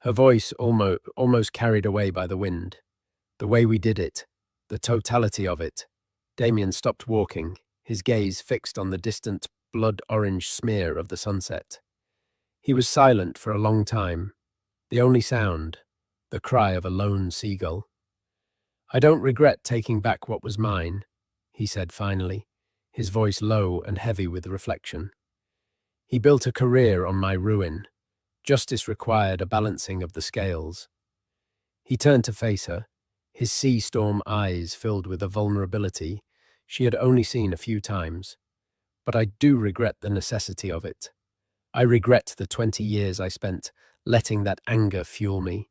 Her voice almost carried away by the wind. "The way we did it, the totality of it." Damien stopped walking, his gaze fixed on the distant, blood-orange smear of the sunset. He was silent for a long time, the only sound, the cry of a lone seagull. "I don't regret taking back what was mine," he said finally, his voice low and heavy with reflection. "He built a career on my ruin. Justice required a balancing of the scales." He turned to face her, his sea storm eyes filled with a vulnerability she had only seen a few times. "But I do regret the necessity of it. I regret the 20 years I spent letting that anger fuel me.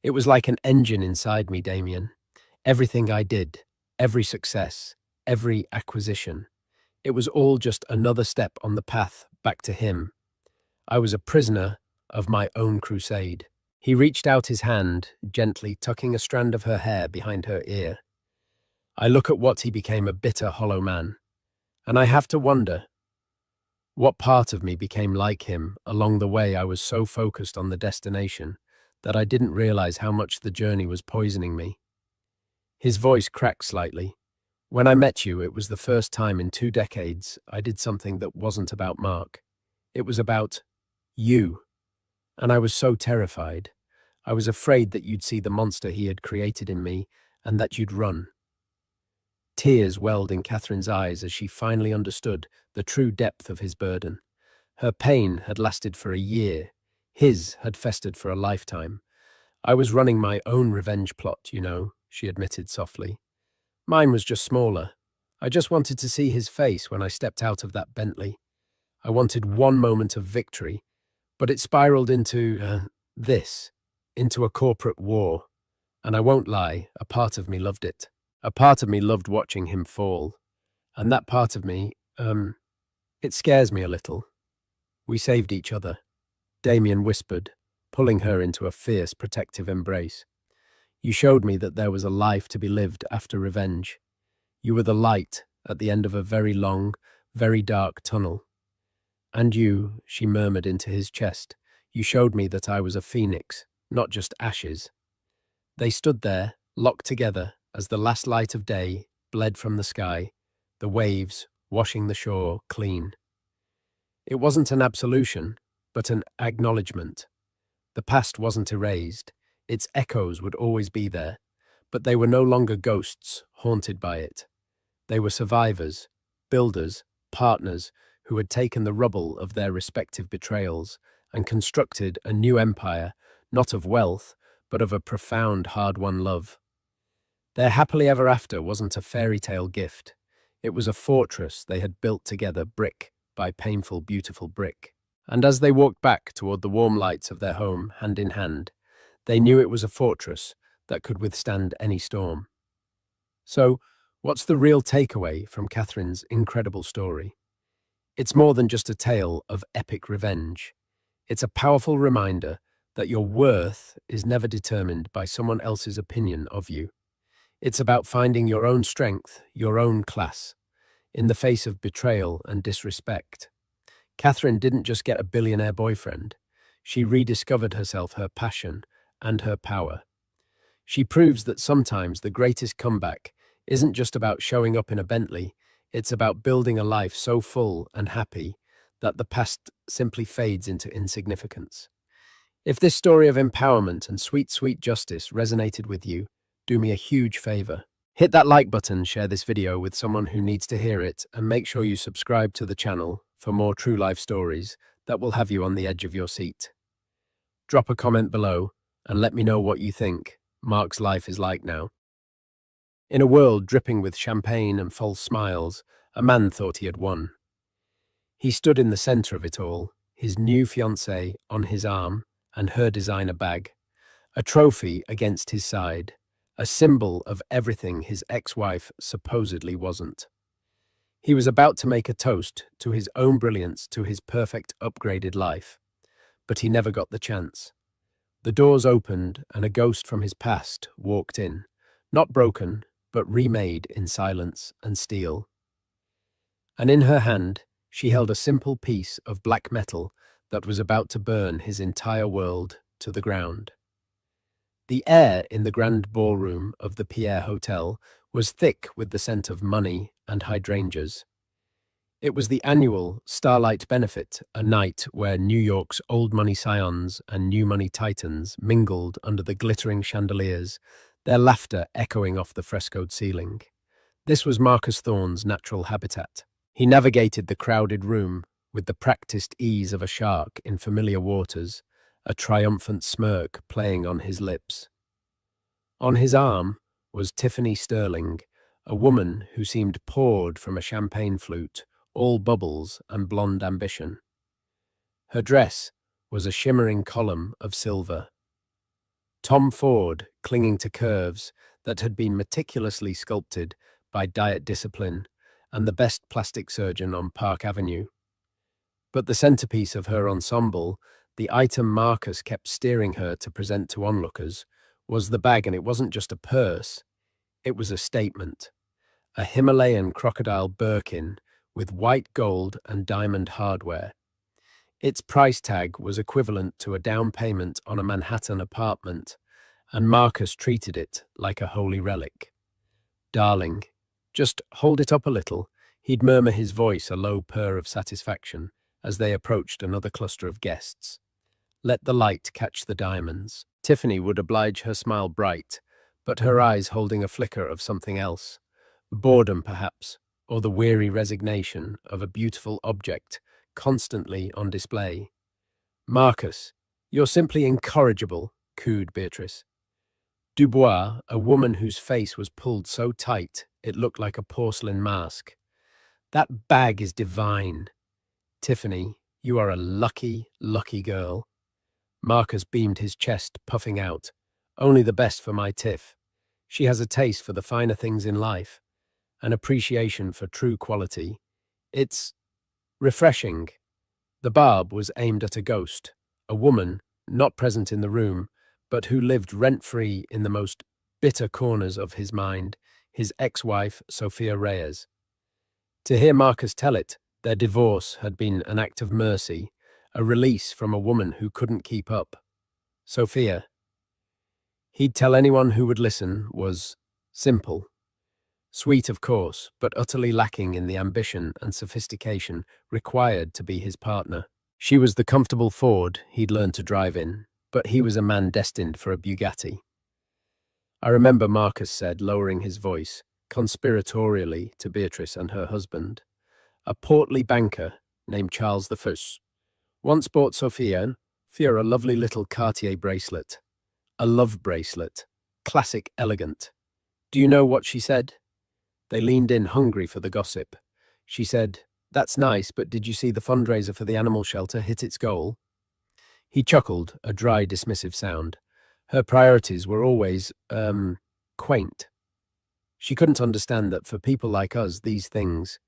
It was like an engine inside me, Damien. Everything I did, every success, every acquisition, it was all just another step on the path back to him. I was a prisoner of my own crusade." He reached out his hand, gently tucking a strand of her hair behind her ear. "I look at what he became, a bitter, hollow man, and I have to wonder, what part of me became like him along the way? I was so focused on the destination that I didn't realize how much the journey was poisoning me." His voice cracked slightly. "When I met you, it was the first time in 2 decades I did something that wasn't about Mark. It was about you. And I was so terrified. I was afraid that you'd see the monster he had created in me and that you'd run." Tears welled in Catherine's eyes as she finally understood the true depth of his burden. Her pain had lasted for a year. His had festered for a lifetime. "I was running my own revenge plot, you know," she admitted softly. Mine was just smaller. I just wanted to see his face when I stepped out of that Bentley. I wanted one moment of victory, but it spiraled into this, into a corporate war. And I won't lie, a part of me loved it. A part of me loved watching him fall. And that part of me, it scares me a little. We saved each other, Damien whispered, pulling her into a fierce, protective embrace. You showed me that there was a life to be lived after revenge. You were the light at the end of a very long, very dark tunnel. And you, she murmured into his chest, you showed me that I was a phoenix, not just ashes. They stood there, locked together, as the last light of day bled from the sky, the waves washing the shore clean. It wasn't an absolution, but an acknowledgement. The past wasn't erased. Its echoes would always be there, but they were no longer ghosts haunted by it. They were survivors, builders, partners who had taken the rubble of their respective betrayals and constructed a new empire, not of wealth, but of a profound, hard-won love. Their happily ever after wasn't a fairy tale gift. It was a fortress they had built together brick by painful, beautiful brick. And as they walked back toward the warm lights of their home, hand in hand, they knew it was a fortress that could withstand any storm. So, what's the real takeaway from Catherine's incredible story? It's more than just a tale of epic revenge. It's a powerful reminder that your worth is never determined by someone else's opinion of you. It's about finding your own strength, your own class, in the face of betrayal and disrespect. Catherine didn't just get a billionaire boyfriend. She rediscovered herself, her passion, and her power. She proves that sometimes the greatest comeback isn't just about showing up in a Bentley, it's about building a life so full and happy that the past simply fades into insignificance. If this story of empowerment and sweet, sweet justice resonated with you, do me a huge favor. Hit that like button, share this video with someone who needs to hear it, and make sure you subscribe to the channel for more true life stories that will have you on the edge of your seat. Drop a comment below and let me know what you think Mark's life is like now. In a world dripping with champagne and false smiles, a man thought he had won. He stood in the center of it all, his new fiancée on his arm and her designer bag, a trophy against his side, a symbol of everything his ex-wife supposedly wasn't. He was about to make a toast to his own brilliance, to his perfect upgraded life, but he never got the chance. The doors opened and a ghost from his past walked in, not broken, but remade in silence and steel. And in her hand, she held a simple piece of black metal that was about to burn his entire world to the ground. The air in the grand ballroom of the Pierre Hotel was thick with the scent of money and hydrangeas. It was the annual Starlight Benefit, a night where New York's old money scions and new money titans mingled under the glittering chandeliers, their laughter echoing off the frescoed ceiling. This was Marcus Thorne's natural habitat. He navigated the crowded room with the practiced ease of a shark in familiar waters, a triumphant smirk playing on his lips. On his arm was Tiffany Sterling, a woman who seemed poured from a champagne flute, all bubbles and blonde ambition. Her dress was a shimmering column of silver. Tom Ford, clinging to curves that had been meticulously sculpted by diet discipline and the best plastic surgeon on Park Avenue. But the centerpiece of her ensemble, the item Marcus kept steering her to present to onlookers, was the bag, and it wasn't just a purse, it was a statement. A Himalayan crocodile Birkin with white gold and diamond hardware. Its price tag was equivalent to a down payment on a Manhattan apartment, and Marcus treated it like a holy relic. Darling, just hold it up a little, he'd murmur, his voice a low purr of satisfaction as they approached another cluster of guests. Let the light catch the diamonds. Tiffany would oblige, her smile bright, but her eyes holding a flicker of something else. Boredom, perhaps, or the weary resignation of a beautiful object constantly on display. Marcus, you're simply incorrigible, cooed Beatrice. Dubois, a woman whose face was pulled so tight It looked like a porcelain mask. That bag is divine. Tiffany, you are a lucky, lucky girl. Marcus beamed his chest, puffing out. Only the best for my Tiff. She has a taste for the finer things in life, an appreciation for true quality. It's refreshing. The barb was aimed at a ghost, a woman not present in the room, but who lived rent-free in the most bitter corners of his mind, his ex-wife, Sophia Reyes. To hear Marcus tell it, their divorce had been an act of mercy, a release from a woman who couldn't keep up. Sophia, he'd tell anyone who would listen, was simple. Sweet, of course, but utterly lacking in the ambition and sophistication required to be his partner. She was the comfortable Ford he'd learned to drive in, but he was a man destined for a Bugatti. I remember Marcus said, lowering his voice, conspiratorially to Beatrice and her husband, a portly banker named Charles I once bought Sophia a lovely little Cartier bracelet. A love bracelet. Classic elegant. Do you know what she said? They leaned in hungry for the gossip. She said, "That's nice, but did you see the fundraiser for the animal shelter hit its goal?" He chuckled, a dry, dismissive sound. Her priorities were always, quaint. She couldn't understand that for people like us, these things.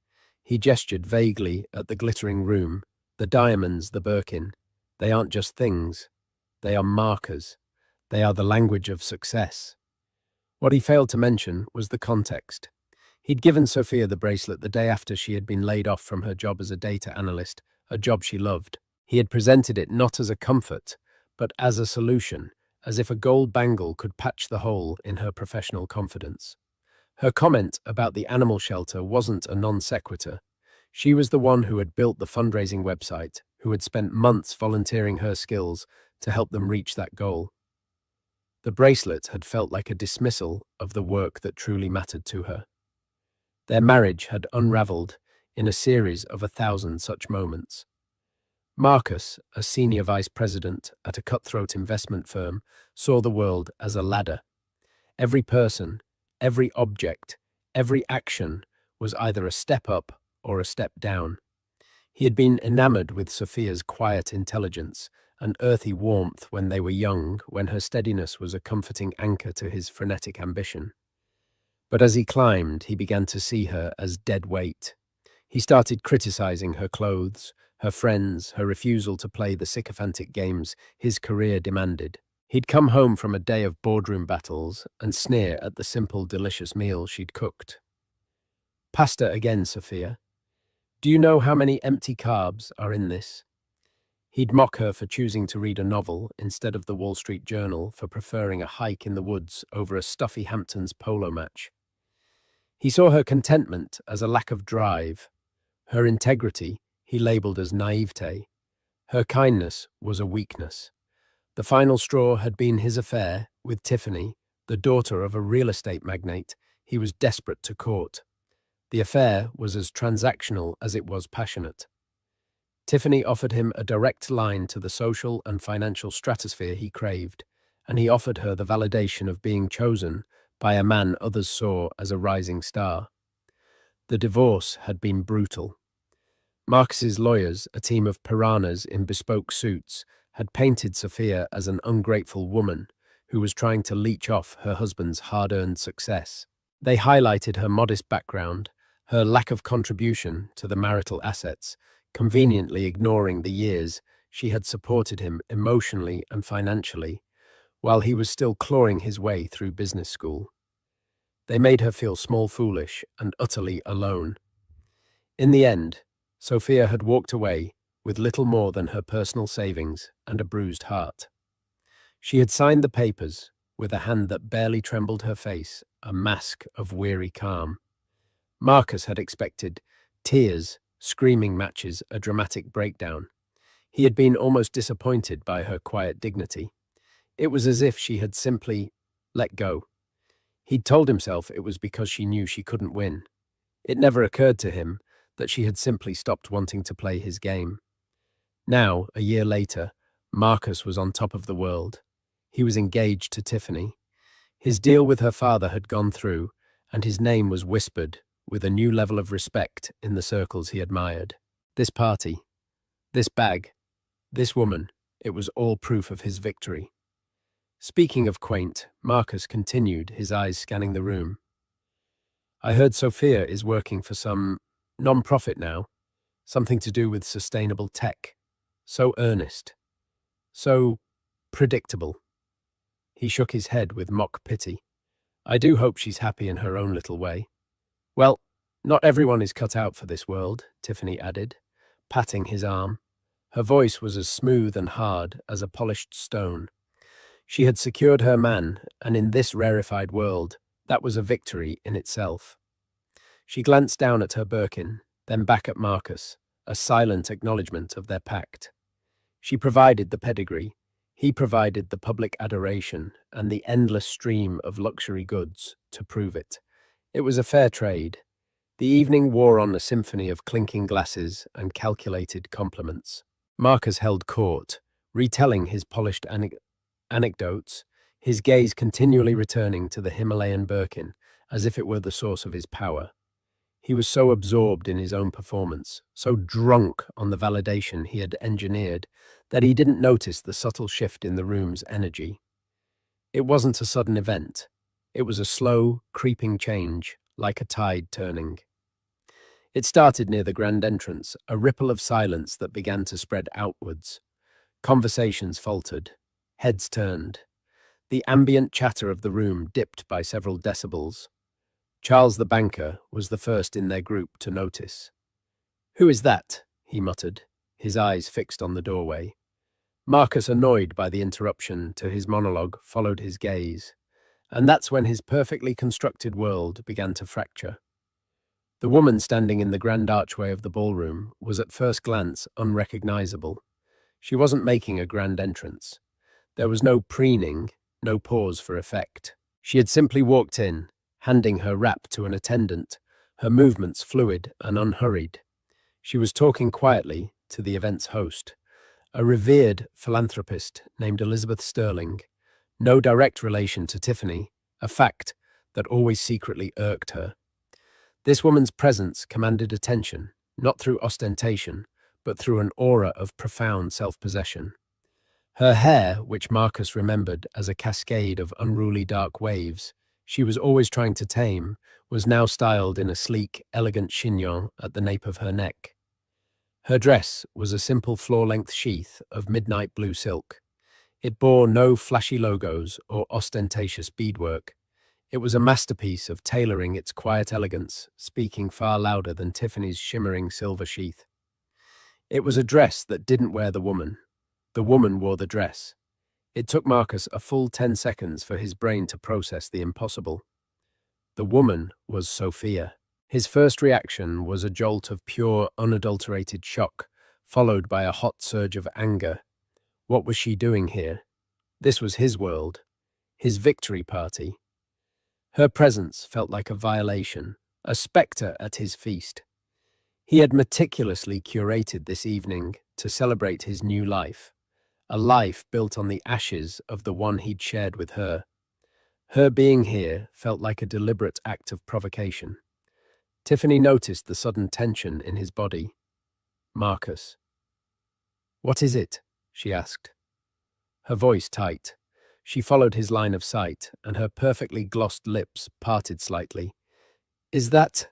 He gestured vaguely at the glittering room, the diamonds, the Birkin. They aren't just things. They are markers. They are the language of success. What he failed to mention was the context. He'd given Sophia the bracelet the day after she had been laid off from her job as a data analyst, a job she loved. He had presented it not as a comfort, but as a solution, as if a gold bangle could patch the hole in her professional confidence. Her comment about the animal shelter wasn't a non sequitur. She was the one who had built the fundraising website, who had spent months volunteering her skills to help them reach that goal. The bracelet had felt like a dismissal of the work that truly mattered to her. Their marriage had unraveled in a series of 1,000 such moments. Marcus, a senior vice president at a cutthroat investment firm, saw the world as a ladder. Every person, every object, every action was either a step up or a step down. He had been enamored with Sophia's quiet intelligence and earthy warmth when they were young, when her steadiness was a comforting anchor to his frenetic ambition. But as he climbed, he began to see her as dead weight. He started criticizing her clothes, her friends, her refusal to play the sycophantic games his career demanded. He'd come home from a day of boardroom battles and sneer at the simple, delicious meal she'd cooked. "Pasta again, Sophia. Do you know how many empty carbs are in this?" He'd mock her for choosing to read a novel instead of the Wall Street Journal, for preferring a hike in the woods over a stuffy Hamptons polo match. He saw her contentment as a lack of drive. Her integrity he labelled as naivete. Her kindness was a weakness. The final straw had been his affair with Tiffany, the daughter of a real estate magnate he was desperate to court. The affair was as transactional as it was passionate. Tiffany offered him a direct line to the social and financial stratosphere he craved, and he offered her the validation of being chosen by a man others saw as a rising star. The divorce had been brutal. Marcus's lawyers, a team of piranhas in bespoke suits, had painted Sophia as an ungrateful woman who was trying to leech off her husband's hard-earned success. They highlighted her modest background, her lack of contribution to the marital assets, conveniently ignoring the years she had supported him emotionally and financially, while he was still clawing his way through business school. They made her feel small, foolish, and utterly alone. In the end, Sophia had walked away with little more than her personal savings and a bruised heart. She had signed the papers with a hand that barely trembled her face, a mask of weary calm. Marcus had expected tears, screaming matches, a dramatic breakdown. He had been almost disappointed by her quiet dignity. It was as if she had simply let go. He'd told himself it was because she knew she couldn't win. It never occurred to him that she had simply stopped wanting to play his game. Now, a year later, Marcus was on top of the world. He was engaged to Tiffany. His deal with her father had gone through, and his name was whispered with a new level of respect in the circles he admired. This party, this bag, this woman, it was all proof of his victory. Speaking of quaint, Marcus continued, his eyes scanning the room. I heard Sophia is working for some non-profit now, something to do with sustainable tech. So earnest. So predictable. He shook his head with mock pity. I do hope she's happy in her own little way. Well, not everyone is cut out for this world, Tiffany added, patting his arm. Her voice was as smooth and hard as a polished stone. She had secured her man, and in this rarefied world, that was a victory in itself. She glanced down at her Birkin, then back at Marcus, a silent acknowledgement of their pact. She provided the pedigree, he provided the public adoration and the endless stream of luxury goods to prove it. It was a fair trade. The evening wore on a symphony of clinking glasses and calculated compliments. Marcus held court, retelling his polished anecdotes, his gaze continually returning to the Himalayan Birkin, as if it were the source of his power. He was so absorbed in his own performance, so drunk on the validation he had engineered, that he didn't notice the subtle shift in the room's energy. It wasn't a sudden event. It was a slow, creeping change, like a tide turning. It started near the grand entrance, a ripple of silence that began to spread outwards. Conversations faltered. Heads turned. The ambient chatter of the room dipped by several decibels. Charles the banker was the first in their group to notice. "Who is that?" he muttered, his eyes fixed on the doorway. Marcus, annoyed by the interruption to his monologue, followed his gaze. And that's when his perfectly constructed world began to fracture. The woman standing in the grand archway of the ballroom was at first glance unrecognizable. She wasn't making a grand entrance. There was no preening, no pause for effect. She had simply walked in, handing her wrap to an attendant, her movements fluid and unhurried. She was talking quietly to the event's host, a revered philanthropist named Elizabeth Sterling, no direct relation to Tiffany, a fact that always secretly irked her. This woman's presence commanded attention, not through ostentation, but through an aura of profound self-possession. Her hair, which Marcus remembered as a cascade of unruly dark waves she was always trying to tame, was now styled in a sleek, elegant chignon at the nape of her neck. Her dress was a simple floor-length sheath of midnight blue silk. It bore no flashy logos or ostentatious beadwork. It was a masterpiece of tailoring its quiet elegance, speaking far louder than Tiffany's shimmering silver sheath. It was a dress that didn't wear the woman. The woman wore the dress. It took Marcus a full 10 seconds for his brain to process the impossible. The woman was Sophia. His first reaction was a jolt of pure, unadulterated shock, followed by a hot surge of anger. What was she doing here? This was his world, his victory party. Her presence felt like a violation, a spectre at his feast. He had meticulously curated this evening to celebrate his new life, a life built on the ashes of the one he'd shared with her. Her being here felt like a deliberate act of provocation. Tiffany noticed the sudden tension in his body. Marcus. "What is it?" she asked. Her voice tight. She followed his line of sight, and her perfectly glossed lips parted slightly. "Is that—"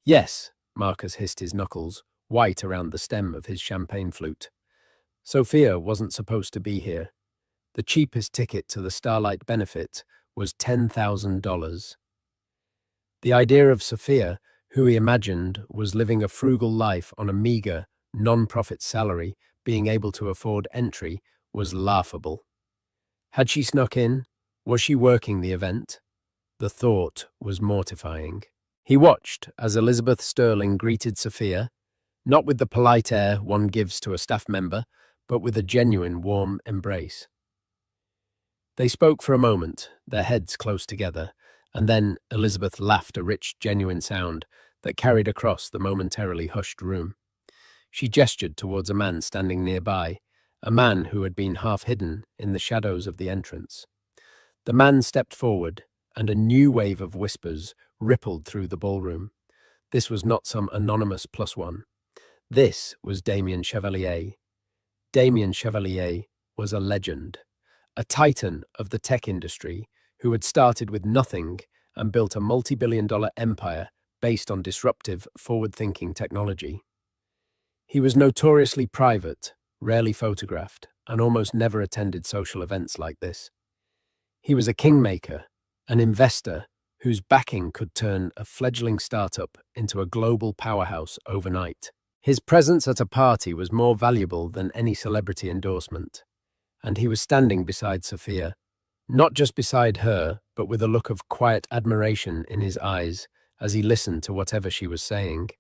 "Yes," Marcus hissed his knuckles, white around the stem of his champagne flute. Sophia wasn't supposed to be here. The cheapest ticket to the Starlight benefit was $10,000. The idea of Sophia, who he imagined was living a frugal life on a meager, non-profit salary, being able to afford entry, was laughable. Had she snuck in? Was she working the event? The thought was mortifying. He watched as Elizabeth Sterling greeted Sophia, not with the polite air one gives to a staff member, but with a genuine warm embrace. They spoke for a moment, their heads close together, and then Elizabeth laughed a rich, genuine sound that carried across the momentarily hushed room. She gestured towards a man standing nearby, a man who had been half hidden in the shadows of the entrance. The man stepped forward, and a new wave of whispers rippled through the ballroom. This was not some anonymous plus one. This was Damien Chevalier. Damien Chevalier was a legend, a titan of the tech industry who had started with nothing and built a multi-billion-dollar empire based on disruptive, forward-thinking technology. He was notoriously private, rarely photographed, and almost never attended social events like this. He was a kingmaker, an investor whose backing could turn a fledgling startup into a global powerhouse overnight. His presence at a party was more valuable than any celebrity endorsement, and he was standing beside Sophia, not just beside her, but with a look of quiet admiration in his eyes as he listened to whatever she was saying.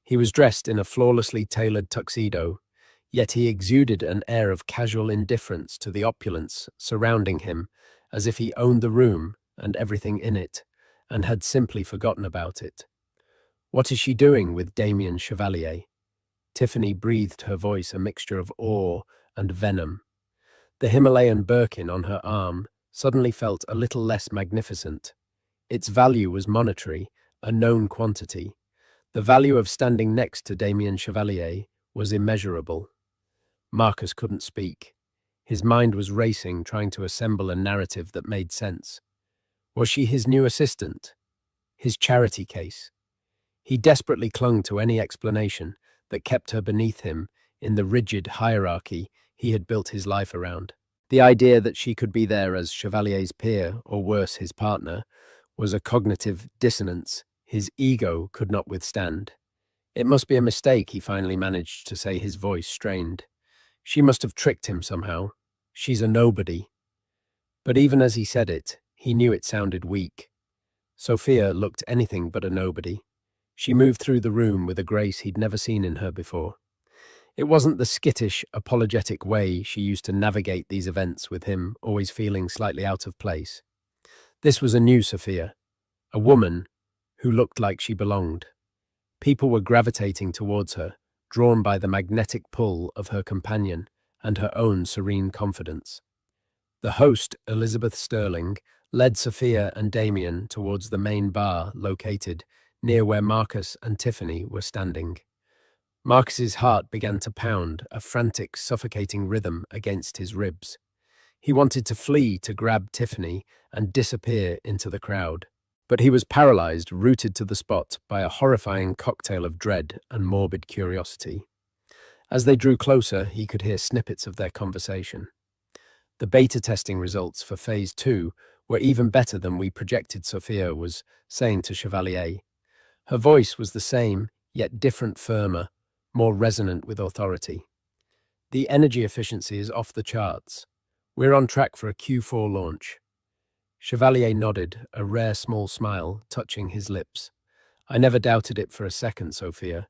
He was dressed in a flawlessly tailored tuxedo, yet he exuded an air of casual indifference to the opulence surrounding him, as if he owned the room and everything in it, and had simply forgotten about it. "What is she doing with Damien Chevalier?" Tiffany breathed, her voice a mixture of awe and venom. The Himalayan Birkin on her arm suddenly felt a little less magnificent. Its value was monetary, a known quantity. The value of standing next to Damien Chevalier was immeasurable. Marcus couldn't speak. His mind was racing, trying to assemble a narrative that made sense. Was she his new assistant? His charity case? He desperately clung to any explanation that kept her beneath him in the rigid hierarchy he had built his life around. The idea that she could be there as Chevalier's peer, or worse, his partner, was a cognitive dissonance his ego could not withstand. "It must be a mistake," he finally managed to say, his voice strained. "She must have tricked him somehow. She's a nobody." But even as he said it, he knew it sounded weak. Sophia looked anything but a nobody. She moved through the room with a grace he'd never seen in her before. It wasn't the skittish, apologetic way she used to navigate these events with him, always feeling slightly out of place. This was a new Sophia, a woman who looked like she belonged. People were gravitating towards her, drawn by the magnetic pull of her companion and her own serene confidence. The host, Elizabeth Sterling, led Sophia and Damien towards the main bar located near where Marcus and Tiffany were standing. Marcus's heart began to pound, a frantic, suffocating rhythm against his ribs. He wanted to flee to grab Tiffany and disappear into the crowd. But he was paralyzed, rooted to the spot by a horrifying cocktail of dread and morbid curiosity. As they drew closer, he could hear snippets of their conversation. The beta testing results for Phase 2 were even better than we projected, Sophia was saying to Chevalier. Her voice was the same, yet different, firmer, more resonant with authority. "The energy efficiency is off the charts. We're on track for a Q4 launch." Chevalier nodded, a rare small smile touching his lips. "I never doubted it for a second, Sophia.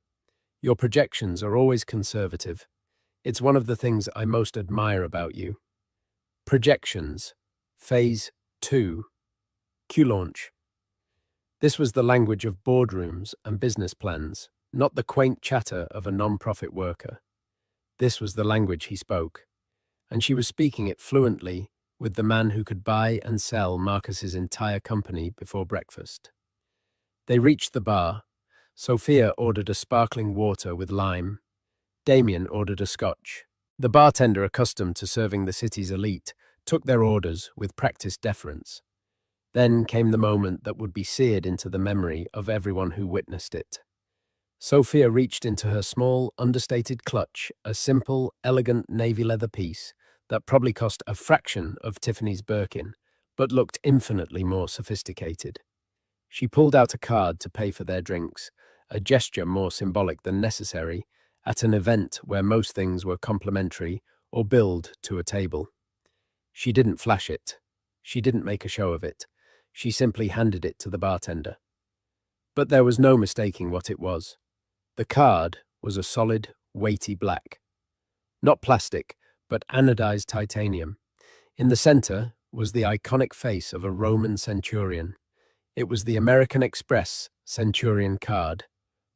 Your projections are always conservative. It's one of the things I most admire about you." Projections. Phase 2. Q-launch. This was the language of boardrooms and business plans, not the quaint chatter of a non-profit worker. This was the language he spoke, and she was speaking it fluently with the man who could buy and sell Marcus's entire company before breakfast. They reached the bar. Sophia ordered a sparkling water with lime. Damien ordered a scotch. The bartender, accustomed to serving the city's elite, took their orders with practiced deference. Then came the moment that would be seared into the memory of everyone who witnessed it. Sophia reached into her small, understated clutch, a simple, elegant navy leather piece that probably cost a fraction of Tiffany's Birkin, but looked infinitely more sophisticated. She pulled out a card to pay for their drinks, a gesture more symbolic than necessary at an event where most things were complimentary or billed to a table. She didn't flash it. She didn't make a show of it. She simply handed it to the bartender. But there was no mistaking what it was. The card was a solid, weighty black. Not plastic, but anodized titanium. In the center was the iconic face of a Roman centurion. It was the American Express Centurion card,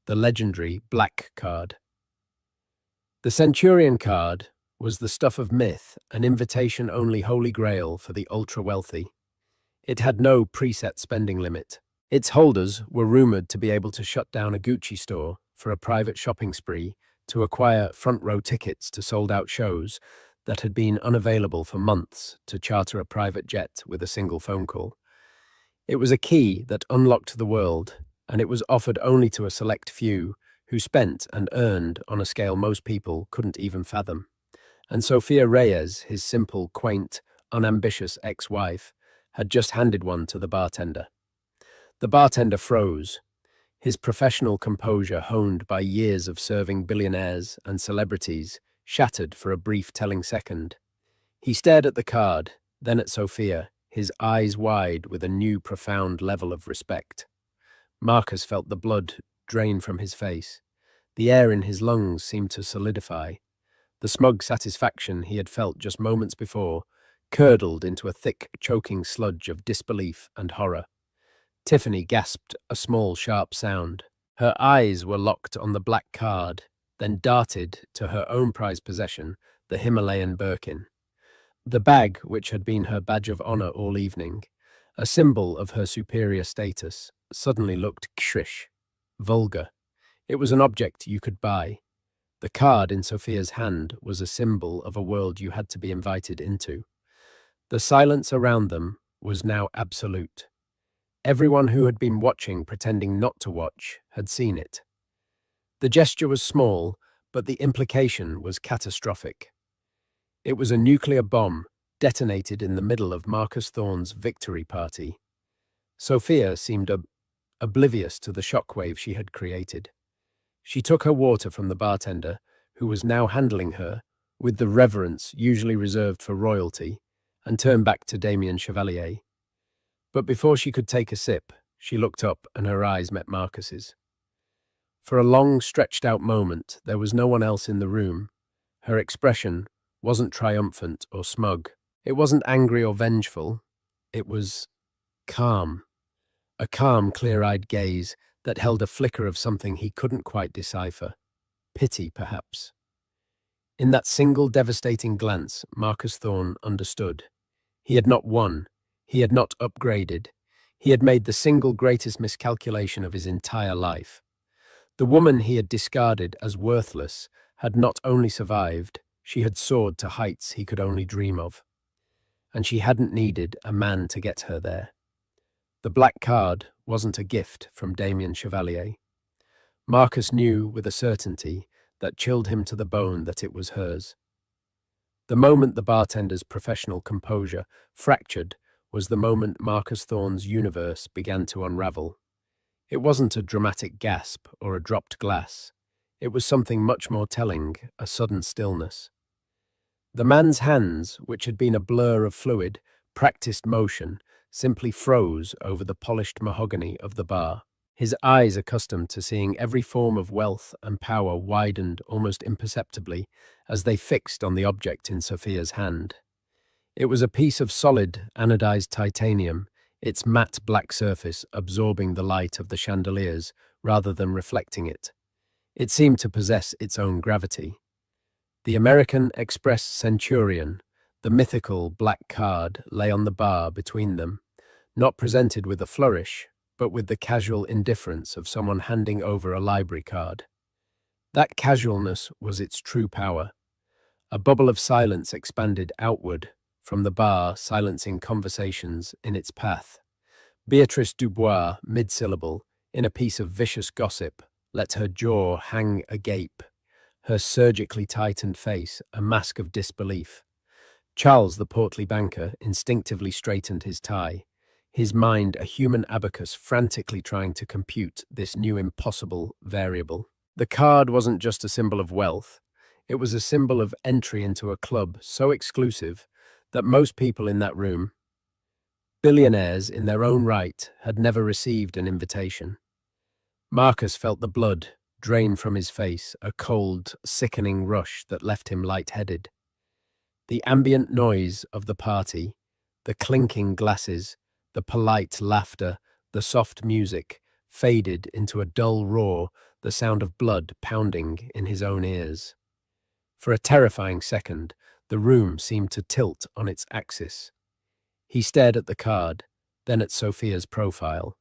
the legendary black card. The Centurion card was the stuff of myth, an invitation-only holy grail for the ultra-wealthy. It had no preset spending limit, Its holders were rumored to be able to shut down a Gucci store for a private shopping spree to acquire front-row tickets to sold-out shows that had been unavailable for months to charter a private jet with a single phone call. It was a key that unlocked the world, and it was offered only to a select few who spent and earned on a scale most people couldn't even fathom. And Sophia Reyes, his simple, quaint, unambitious ex-wife, had just handed one to the bartender. The bartender froze, his professional composure honed by years of serving billionaires and celebrities shattered for a brief telling second. He stared at the card, then at Sophia, his eyes wide with a new profound level of respect. Marcus felt the blood drain from his face. The air in his lungs seemed to solidify. The smug satisfaction he had felt just moments before curdled into a thick, choking sludge of disbelief and horror. Tiffany gasped a small, sharp sound. Her eyes were locked on the black card, then darted to her own prized possession, the Himalayan Birkin. The bag, which had been her badge of honor all evening, a symbol of her superior status, suddenly looked kshrish, vulgar. It was an object you could buy. The card in Sophia's hand was a symbol of a world you had to be invited into. The silence around them was now absolute. Everyone who had been watching, pretending not to watch, had seen it. The gesture was small, but the implication was catastrophic. It was a nuclear bomb detonated in the middle of Marcus Thorne's victory party. Sophia seemed oblivious to the shockwave she had created. She took her water from the bartender, who was now handling her, with the reverence usually reserved for royalty, and turned back to Damien Chevalier. But before she could take a sip, she looked up and her eyes met Marcus's. For a long, stretched-out moment, there was no one else in the room. Her expression wasn't triumphant or smug. It wasn't angry or vengeful. It was calm. A calm, clear-eyed gaze that held a flicker of something he couldn't quite decipher. Pity, perhaps. In that single devastating glance, Marcus Thorne understood. He had not won. He had not upgraded. He had made the single greatest miscalculation of his entire life. The woman he had discarded as worthless had not only survived, she had soared to heights he could only dream of. And she hadn't needed a man to get her there. The black card wasn't a gift from Damien Chevalier. Marcus knew with a certainty that chilled him to the bone that it was hers. The moment the bartender's professional composure fractured was the moment Marcus Thorne's universe began to unravel. It wasn't a dramatic gasp or a dropped glass. It was something much more telling, a sudden stillness. The man's hands, which had been a blur of fluid, practiced motion, simply froze over the polished mahogany of the bar. His eyes, accustomed to seeing every form of wealth and power, widened almost imperceptibly as they fixed on the object in Sophia's hand. It was a piece of solid, anodized titanium, its matte black surface absorbing the light of the chandeliers rather than reflecting it. It seemed to possess its own gravity. The American Express Centurion, the mythical black card, lay on the bar between them, not presented with a flourish, but with the casual indifference of someone handing over a library card. That casualness was its true power. A bubble of silence expanded outward from the bar, silencing conversations in its path. Beatrice Dubois, mid-syllable, in a piece of vicious gossip, let her jaw hang agape, her surgically tightened face a mask of disbelief. Charles, the portly banker, instinctively straightened his tie, his mind a human abacus frantically trying to compute this new impossible variable. The card wasn't just a symbol of wealth. It was a symbol of entry into a club so exclusive that most people in that room, billionaires in their own right, had never received an invitation. Marcus felt the blood drain from his face, a cold, sickening rush that left him lightheaded. The ambient noise of the party, the clinking glasses, the polite laughter, the soft music, faded into a dull roar, the sound of blood pounding in his own ears. For a terrifying second, the room seemed to tilt on its axis. He stared at the card, then at Sophia's profile.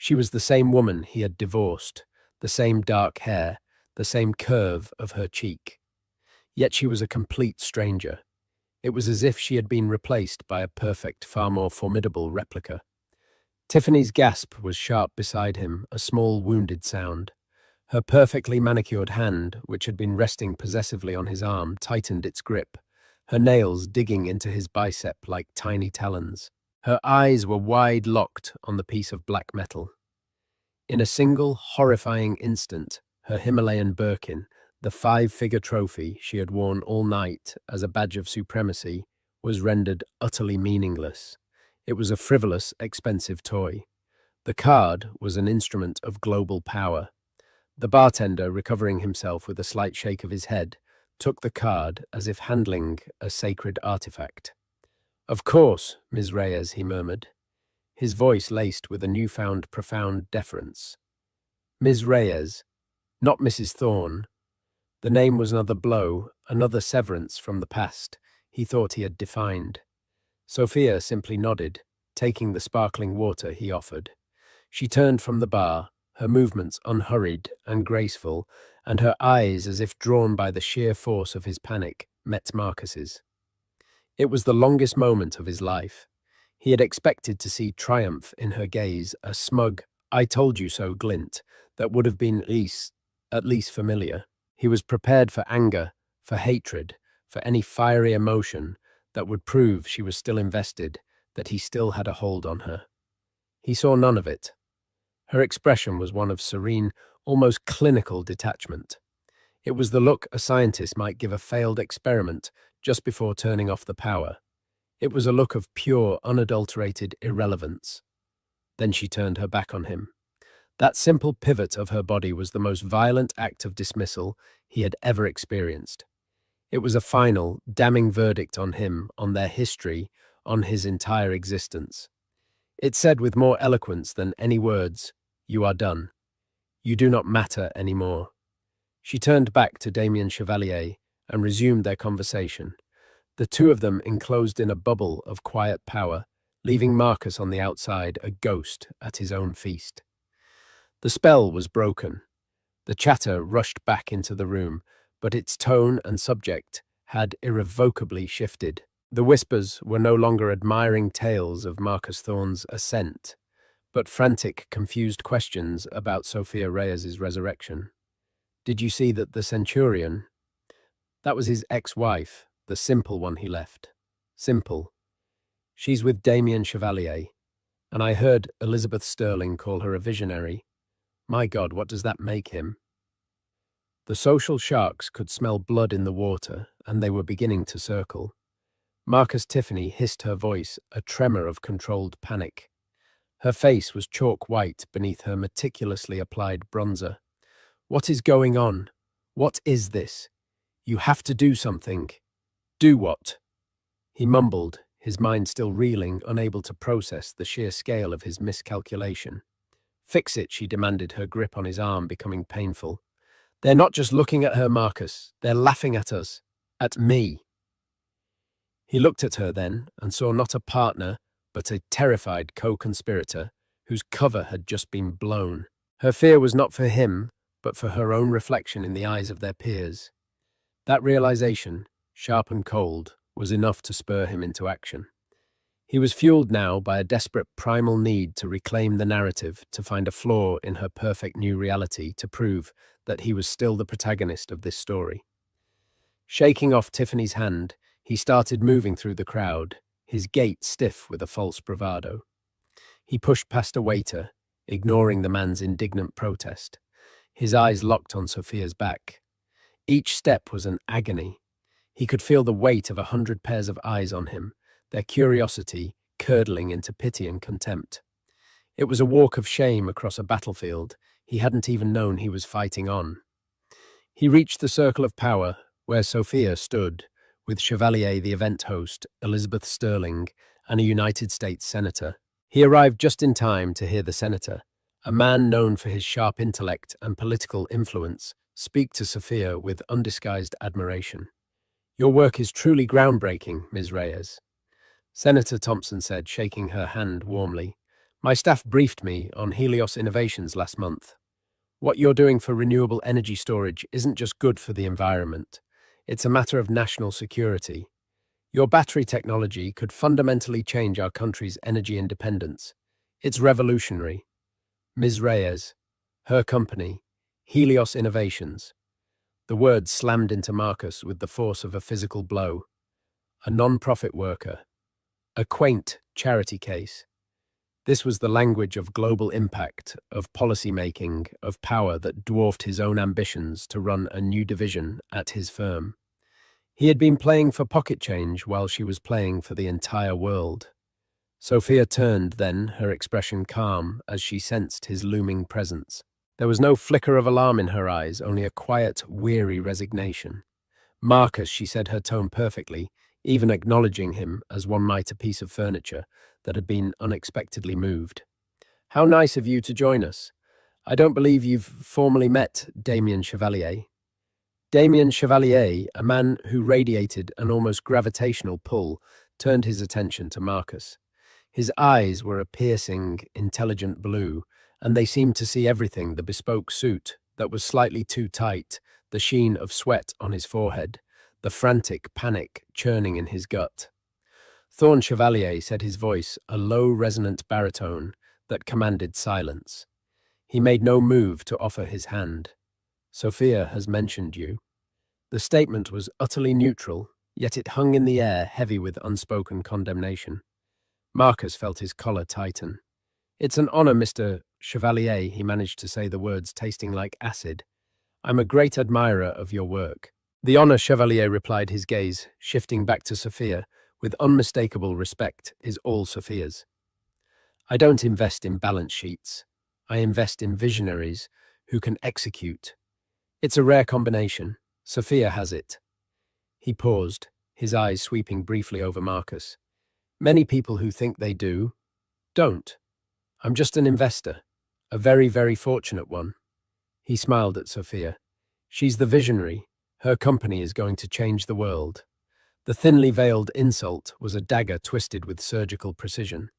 She was the same woman he had divorced, the same dark hair, the same curve of her cheek. Yet she was a complete stranger. It was as if she had been replaced by a perfect, far more formidable replica. Tiffany's gasp was sharp beside him, a small, wounded sound. Her perfectly manicured hand, which had been resting possessively on his arm, tightened its grip, her nails digging into his bicep like tiny talons. Her eyes were wide locked on the piece of black metal. In a single, horrifying instant, her Himalayan Birkin, the five-figure trophy she had worn all night as a badge of supremacy, was rendered utterly meaningless. It was a frivolous, expensive toy. The card was an instrument of global power. The bartender, recovering himself with a slight shake of his head, took the card as if handling a sacred artifact. "Of course, Ms. Reyes," he murmured, his voice laced with a newfound profound deference. "Ms. Reyes, not Mrs. Thorne." The name was another blow, another severance from the past he thought he had defined. Sophia simply nodded, taking the sparkling water he offered. She turned from the bar, her movements unhurried and graceful, and her eyes, as if drawn by the sheer force of his panic, met Marcus's. It was the longest moment of his life. He had expected to see triumph in her gaze, a smug, "I told you so" glint that would have been at least familiar. He was prepared for anger, for hatred, for any fiery emotion that would prove she was still invested, that he still had a hold on her. He saw none of it. Her expression was one of serene, almost clinical detachment. It was the look a scientist might give a failed experiment just before turning off the power. It was a look of pure, unadulterated irrelevance. Then she turned her back on him. That simple pivot of her body was the most violent act of dismissal he had ever experienced. It was a final, damning verdict on him, on their history, on his entire existence. It said with more eloquence than any words, "You are done. You do not matter anymore." She turned back to Damien Chevalier and resumed their conversation, the two of them enclosed in a bubble of quiet power, leaving Marcus on the outside, a ghost at his own feast. The spell was broken. The chatter rushed back into the room, but its tone and subject had irrevocably shifted. The whispers were no longer admiring tales of Marcus Thorne's ascent, but frantic, confused questions about Sophia Reyes's resurrection. "Did you see that the centurion?" That was his ex-wife, the simple one he left. Simple. "She's with Damien Chevalier, and I heard Elizabeth Sterling call her a visionary. My God, what does that make him?" The social sharks could smell blood in the water, and they were beginning to circle. Marcus Tiffany hissed her voice, a tremor of controlled panic. Her face was chalk white beneath her meticulously applied bronzer. "What is going on? What is this? You have to do something." "Do what?" He mumbled, his mind still reeling, unable to process the sheer scale of his miscalculation. "Fix it," she demanded, her grip on his arm becoming painful. "They're not just looking at her, Marcus. They're laughing at us. At me." He looked at her then and saw not a partner, but a terrified co-conspirator whose cover had just been blown. Her fear was not for him, but for her own reflection in the eyes of their peers. That realization, sharp and cold, was enough to spur him into action. He was fueled now by a desperate primal need to reclaim the narrative, to find a flaw in her perfect new reality, to prove that he was still the protagonist of this story. Shaking off Tiffany's hand, he started moving through the crowd, his gait stiff with a false bravado. He pushed past a waiter, ignoring the man's indignant protest. His eyes locked on Sophia's back. Each step was an agony. He could feel the weight of 100 pairs of eyes on him, their curiosity curdling into pity and contempt. It was a walk of shame across a battlefield he hadn't even known he was fighting on. He reached the circle of power, where Sophia stood, with Chevalier, the event host, Elizabeth Sterling, and a United States senator. He arrived just in time to hear the senator, a man known for his sharp intellect and political influence, speak to Sophia with undisguised admiration. "Your work is truly groundbreaking, Ms. Reyes," Senator Thompson said, shaking her hand warmly. My staff briefed me on Helios Innovations last month. What you're doing for renewable energy storage isn't just good for the environment. It's a matter of national security. Your battery technology could fundamentally change our country's energy independence. It's revolutionary. Ms. Reyes, her company, Helios Innovations. The words slammed into Marcus with the force of a physical blow. A non-profit worker. A quaint charity case. This was the language of global impact, of policy-making, of power that dwarfed his own ambitions to run a new division at his firm. He had been playing for pocket change while she was playing for the entire world. Sophia turned then, her expression calm, as she sensed his looming presence. There was no flicker of alarm in her eyes, only a quiet, weary resignation. Marcus, she said, her tone perfectly, even acknowledging him as one might a piece of furniture that had been unexpectedly moved. How nice of you to join us. I don't believe you've formally met Damien Chevalier. Damien Chevalier, a man who radiated an almost gravitational pull, turned his attention to Marcus. His eyes were a piercing, intelligent blue, and they seemed to see everything: the bespoke suit that was slightly too tight, the sheen of sweat on his forehead, the frantic panic churning in his gut. Thorne Chevalier, said his voice, a low, resonant baritone that commanded silence. He made no move to offer his hand. Sophia has mentioned you. The statement was utterly neutral, yet it hung in the air, heavy with unspoken condemnation. Marcus felt his collar tighten. It's an honor, Mr. Chevalier, he managed to say the words tasting like acid. I'm a great admirer of your work. The honor, Chevalier replied, his gaze shifting back to Sophia, with unmistakable respect, is all Sophia's. I don't invest in balance sheets. I invest in visionaries who can execute. It's a rare combination. Sophia has it. He paused, his eyes sweeping briefly over Marcus. Many people who think they do, don't. I'm just an investor, a very, very fortunate one. He smiled at Sophia. She's the visionary. Her company is going to change the world. The thinly veiled insult was a dagger twisted with surgical precision.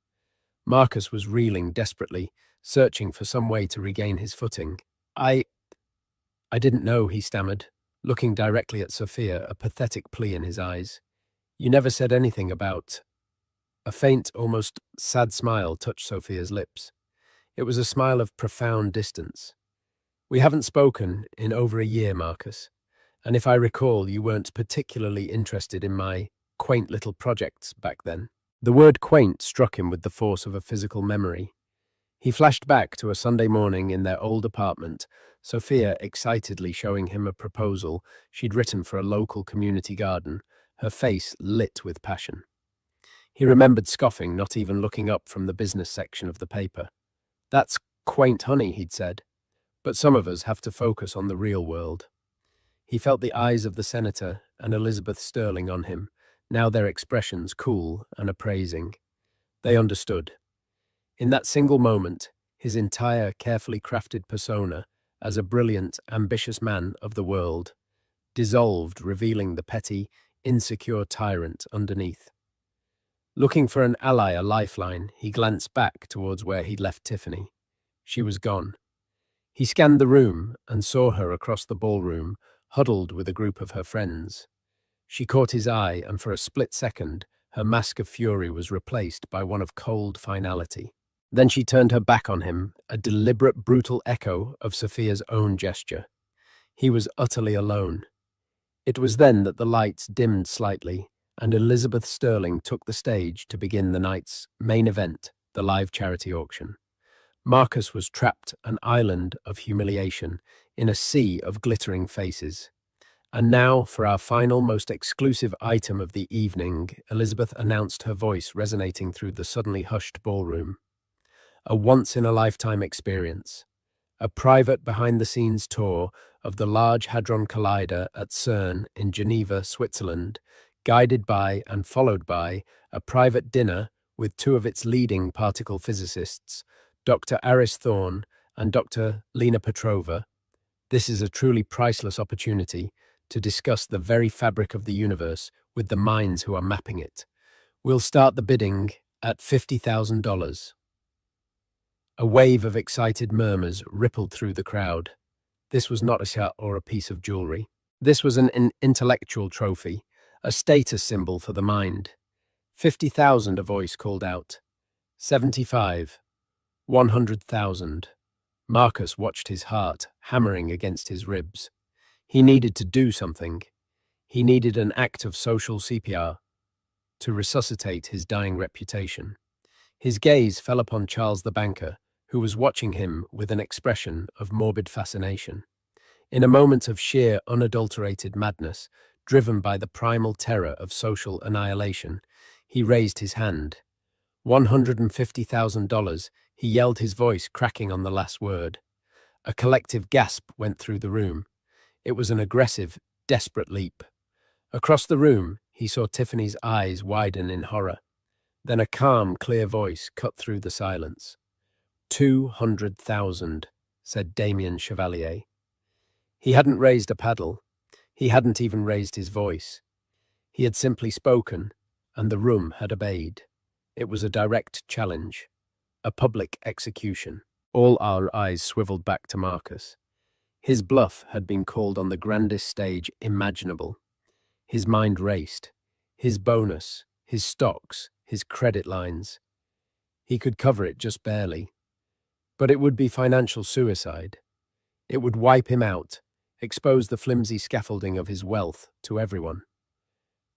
Marcus was reeling desperately, searching for some way to regain his footing. I didn't know, he stammered, looking directly at Sophia, a pathetic plea in his eyes. You never said anything about... A faint, almost sad smile touched Sophia's lips. It was a smile of profound distance. We haven't spoken in over a year, Marcus, and if I recall, you weren't particularly interested in my quaint little projects back then. The word quaint struck him with the force of a physical memory. He flashed back to a Sunday morning in their old apartment, Sophia excitedly showing him a proposal she'd written for a local community garden, her face lit with passion. He remembered scoffing, not even looking up from the business section of the paper. That's quaint, honey, he'd said, but some of us have to focus on the real world. He felt the eyes of the senator and Elizabeth Sterling on him, now their expressions cool and appraising. They understood. In that single moment, his entire carefully crafted persona as a brilliant, ambitious man of the world dissolved, revealing the petty, insecure tyrant underneath. Looking for an ally, a lifeline, he glanced back towards where he'd left Tiffany. She was gone. He scanned the room and saw her across the ballroom, huddled with a group of her friends. She caught his eye, and for a split second, her mask of fury was replaced by one of cold finality. Then she turned her back on him, a deliberate, brutal echo of Sophia's own gesture. He was utterly alone. It was then that the lights dimmed slightly, and Elizabeth Sterling took the stage to begin the night's main event, the live charity auction. Marcus was trapped, an island of humiliation, in a sea of glittering faces. And now, for our final, most exclusive item of the evening, Elizabeth announced, her voice resonating through the suddenly hushed ballroom. A once-in-a-lifetime experience. A private behind-the-scenes tour of the Large Hadron Collider at CERN in Geneva, Switzerland, guided by and followed by a private dinner with two of its leading particle physicists, Dr. Aris Thorne and Dr. Lena Petrova. This is a truly priceless opportunity to discuss the very fabric of the universe with the minds who are mapping it. We'll start the bidding at $50,000. A wave of excited murmurs rippled through the crowd. This was not a shot or a piece of jewelry. This was an intellectual trophy, a status symbol for the mind. 50,000, a voice called out. 75. 100,000. Marcus watched his heart hammering against his ribs. He needed to do something. He needed an act of social CPR to resuscitate his dying reputation. His gaze fell upon Charles the banker, who was watching him with an expression of morbid fascination. In a moment of sheer, unadulterated madness, driven by the primal terror of social annihilation, he raised his hand. $150,000, he yelled, his voice cracking on the last word. A collective gasp went through the room. It was an aggressive, desperate leap. Across the room, he saw Tiffany's eyes widen in horror. Then a calm, clear voice cut through the silence. 200,000, said Damien Chevalier. He hadn't raised a paddle. He hadn't even raised his voice. He had simply spoken, and the room had obeyed. It was a direct challenge, a public execution. All our eyes swiveled back to Marcus. His bluff had been called on the grandest stage imaginable. His mind raced. His bonus, his stocks, his credit lines. He could cover it just barely. But it would be financial suicide. It would wipe him out, expose the flimsy scaffolding of his wealth to everyone.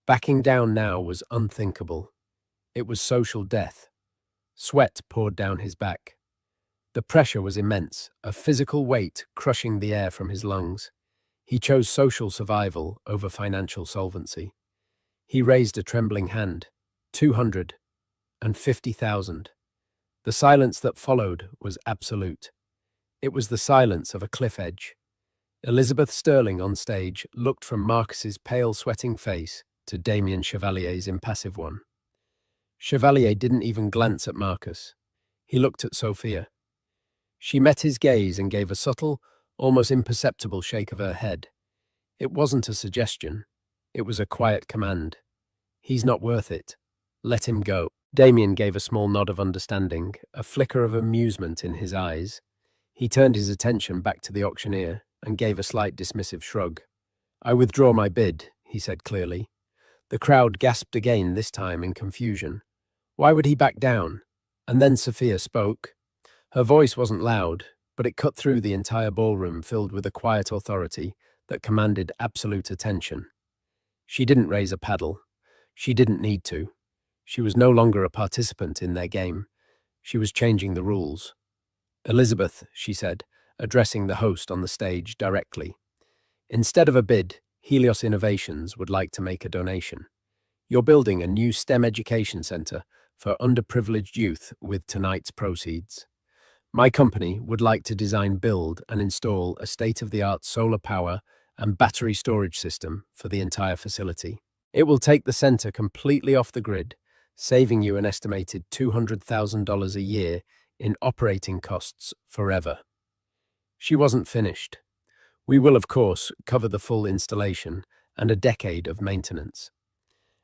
Backing down now was unthinkable. It was social death. Sweat poured down his back. The pressure was immense, a physical weight crushing the air from his lungs. He chose social survival over financial solvency. He raised a trembling hand. 250,000. The silence that followed was absolute. It was the silence of a cliff edge. Elizabeth Sterling on stage looked from Marcus's pale, sweating face to Damien Chevalier's impassive one. Chevalier didn't even glance at Marcus. He looked at Sophia. She met his gaze and gave a subtle, almost imperceptible shake of her head. It wasn't a suggestion. It was a quiet command. He's not worth it. Let him go. Damien gave a small nod of understanding, a flicker of amusement in his eyes. He turned his attention back to the auctioneer and gave a slight dismissive shrug. I withdraw my bid, he said clearly. The crowd gasped again, this time in confusion. Why would he back down? And then Sophia spoke. Her voice wasn't loud, but it cut through the entire ballroom, filled with a quiet authority that commanded absolute attention. She didn't raise a paddle. She didn't need to. She was no longer a participant in their game. She was changing the rules. Elizabeth, she said, addressing the host on the stage directly. Instead of a bid, Helios Innovations would like to make a donation. You're building a new STEM education center for underprivileged youth with tonight's proceeds. My company would like to design, build, and install a state-of-the-art solar power and battery storage system for the entire facility. It will take the center completely off the grid, saving you an estimated $200,000 a year in operating costs forever. She wasn't finished. We will, of course, cover the full installation and a decade of maintenance.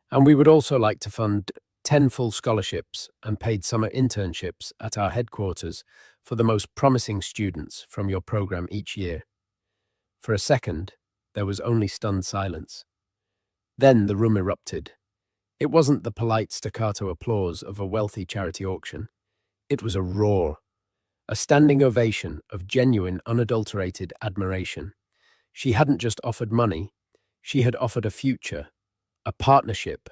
And we would also like to fund 10 full scholarships and paid summer internships at our headquarters for the most promising students from your program each year. For a second, there was only stunned silence. Then the room erupted. It wasn't the polite staccato applause of a wealthy charity auction. It was a roar, a standing ovation of genuine, unadulterated admiration. She hadn't just offered money, she had offered a future, a partnership,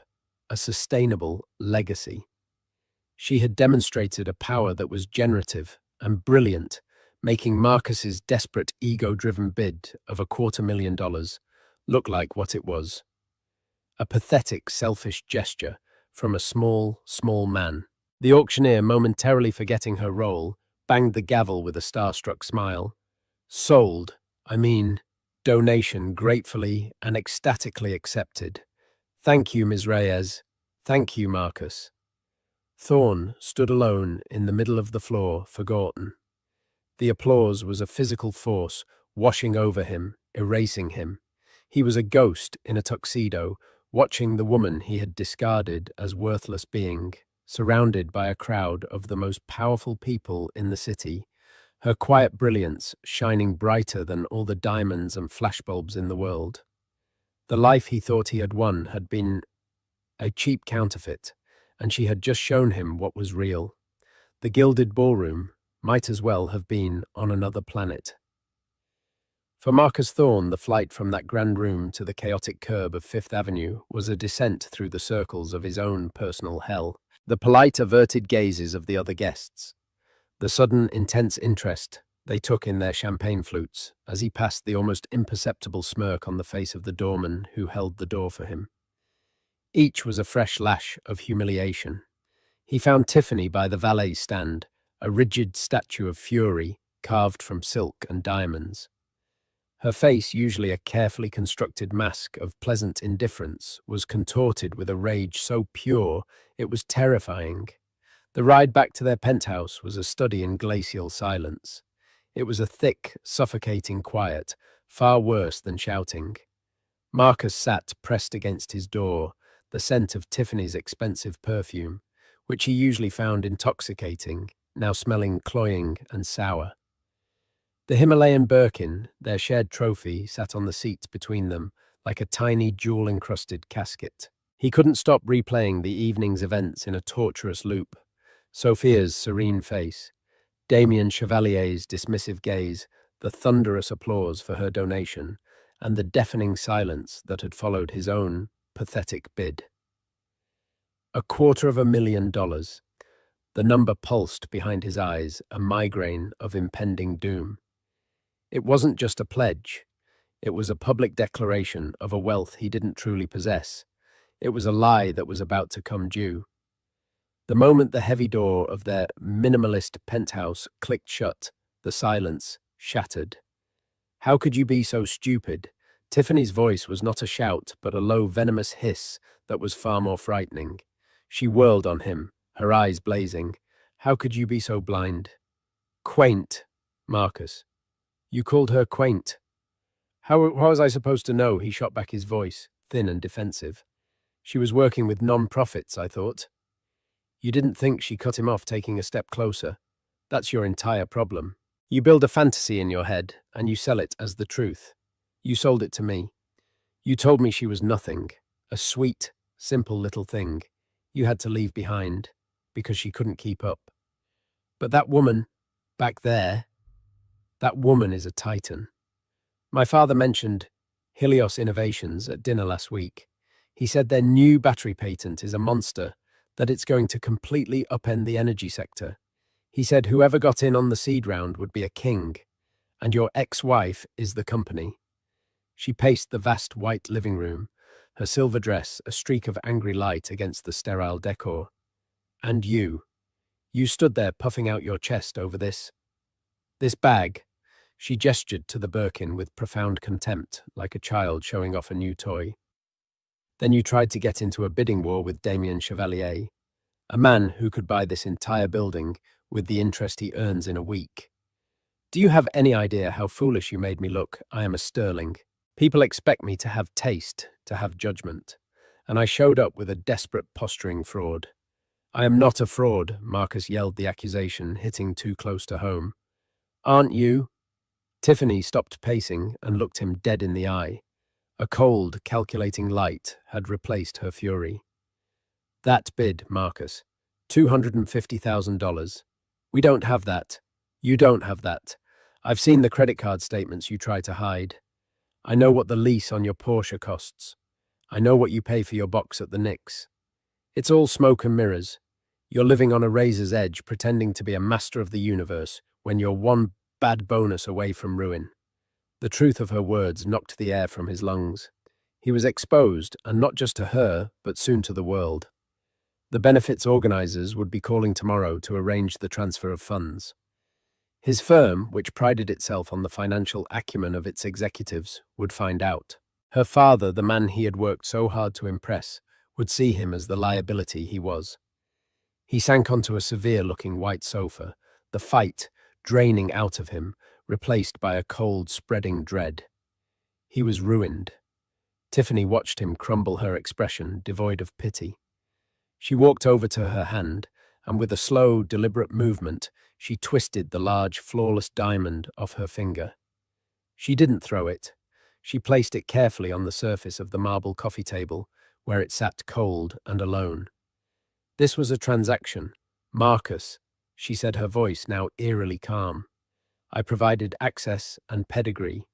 a sustainable legacy. She had demonstrated a power that was generative and brilliant, making Marcus's desperate, ego-driven bid of $250,000 look like what it was. A pathetic, selfish gesture from a small, small man. The auctioneer, momentarily forgetting her role, banged the gavel with a starstruck smile. Sold, donation gratefully and ecstatically accepted. Thank you, Ms. Reyes. Thank you, Marcus. Thorne stood alone in the middle of the floor, forgotten. The applause was a physical force, washing over him, erasing him. He was a ghost in a tuxedo, watching the woman he had discarded as worthless being surrounded by a crowd of the most powerful people in the city, her quiet brilliance shining brighter than all the diamonds and flashbulbs in the world. The life he thought he had won had been a cheap counterfeit, and she had just shown him what was real. The gilded ballroom might as well have been on another planet. For Marcus Thorne, the flight from that grand room to the chaotic curb of Fifth Avenue was a descent through the circles of his own personal hell. The polite, averted gazes of the other guests, the sudden, intense interest they took in their champagne flutes as he passed the almost imperceptible smirk on the face of the doorman who held the door for him. Each was a fresh lash of humiliation. He found Tiffany by the valet stand, a rigid statue of fury carved from silk and diamonds. Her face, usually a carefully constructed mask of pleasant indifference, was contorted with a rage so pure it was terrifying. The ride back to their penthouse was a study in glacial silence. It was a thick, suffocating quiet, far worse than shouting. Marcus sat pressed against his door, the scent of Tiffany's expensive perfume, which he usually found intoxicating, now smelling cloying and sour. The Himalayan Birkin, their shared trophy, sat on the seat between them, like a tiny jewel-encrusted casket. He couldn't stop replaying the evening's events in a torturous loop. Sophia's serene face, Damien Chevalier's dismissive gaze, the thunderous applause for her donation, and the deafening silence that had followed his own pathetic bid. $250,000. The number pulsed behind his eyes, a migraine of impending doom. It wasn't just a pledge. It was a public declaration of a wealth he didn't truly possess. It was a lie that was about to come due. The moment the heavy door of their minimalist penthouse clicked shut, the silence shattered. How could you be so stupid? Tiffany's voice was not a shout, but a low, venomous hiss that was far more frightening. She whirled on him, her eyes blazing. How could you be so blind? Quaint, Marcus. You called her quaint. How was I supposed to know? He shot back his voice, thin and defensive. She was working with non-profits, I thought. You didn't think she cut him off taking a step closer. That's your entire problem. You build a fantasy in your head, and you sell it as the truth. You sold it to me. You told me she was nothing, a sweet, simple little thing you had to leave behind because she couldn't keep up. But that woman, back there, that woman is a titan. My father mentioned Helios Innovations at dinner last week. He said their new battery patent is a monster, that it's going to completely upend the energy sector. He said whoever got in on the seed round would be a king, and your ex-wife is the company. She paced the vast white living room, her silver dress a streak of angry light against the sterile decor. And you stood there puffing out your chest over this bag. She gestured to the Birkin with profound contempt, like a child showing off a new toy. Then you tried to get into a bidding war with Damien Chevalier, a man who could buy this entire building with the interest he earns in a week. Do you have any idea how foolish you made me look? I am a sterling. People expect me to have taste, to have judgment. And I showed up with a desperate posturing fraud. I am not a fraud, Marcus yelled the accusation, hitting too close to home. Aren't you? Tiffany stopped pacing and looked him dead in the eye. A cold, calculating light had replaced her fury. That bid, Marcus. $250,000. We don't have that. You don't have that. I've seen the credit card statements you try to hide. I know what the lease on your Porsche costs. I know what you pay for your box at the Knicks. It's all smoke and mirrors. You're living on a razor's edge, pretending to be a master of the universe when you're one bad bonus away from ruin. The truth of her words knocked the air from his lungs. He was exposed, and not just to her, but soon to the world. The benefits organizers would be calling tomorrow to arrange the transfer of funds. His firm, which prided itself on the financial acumen of its executives, would find out. Her father, the man he had worked so hard to impress, would see him as the liability he was. He sank onto a severe-looking white sofa, the fight draining out of him, replaced by a cold, spreading dread. He was ruined. Tiffany watched him crumble, her expression devoid of pity. She walked over to her hand, and with a slow, deliberate movement, she twisted the large, flawless diamond off her finger. She didn't throw it. She placed it carefully on the surface of the marble coffee table, where it sat cold and alone. This was a transaction. Marcus, she said, her voice now eerily calm. I provided access and pedigree.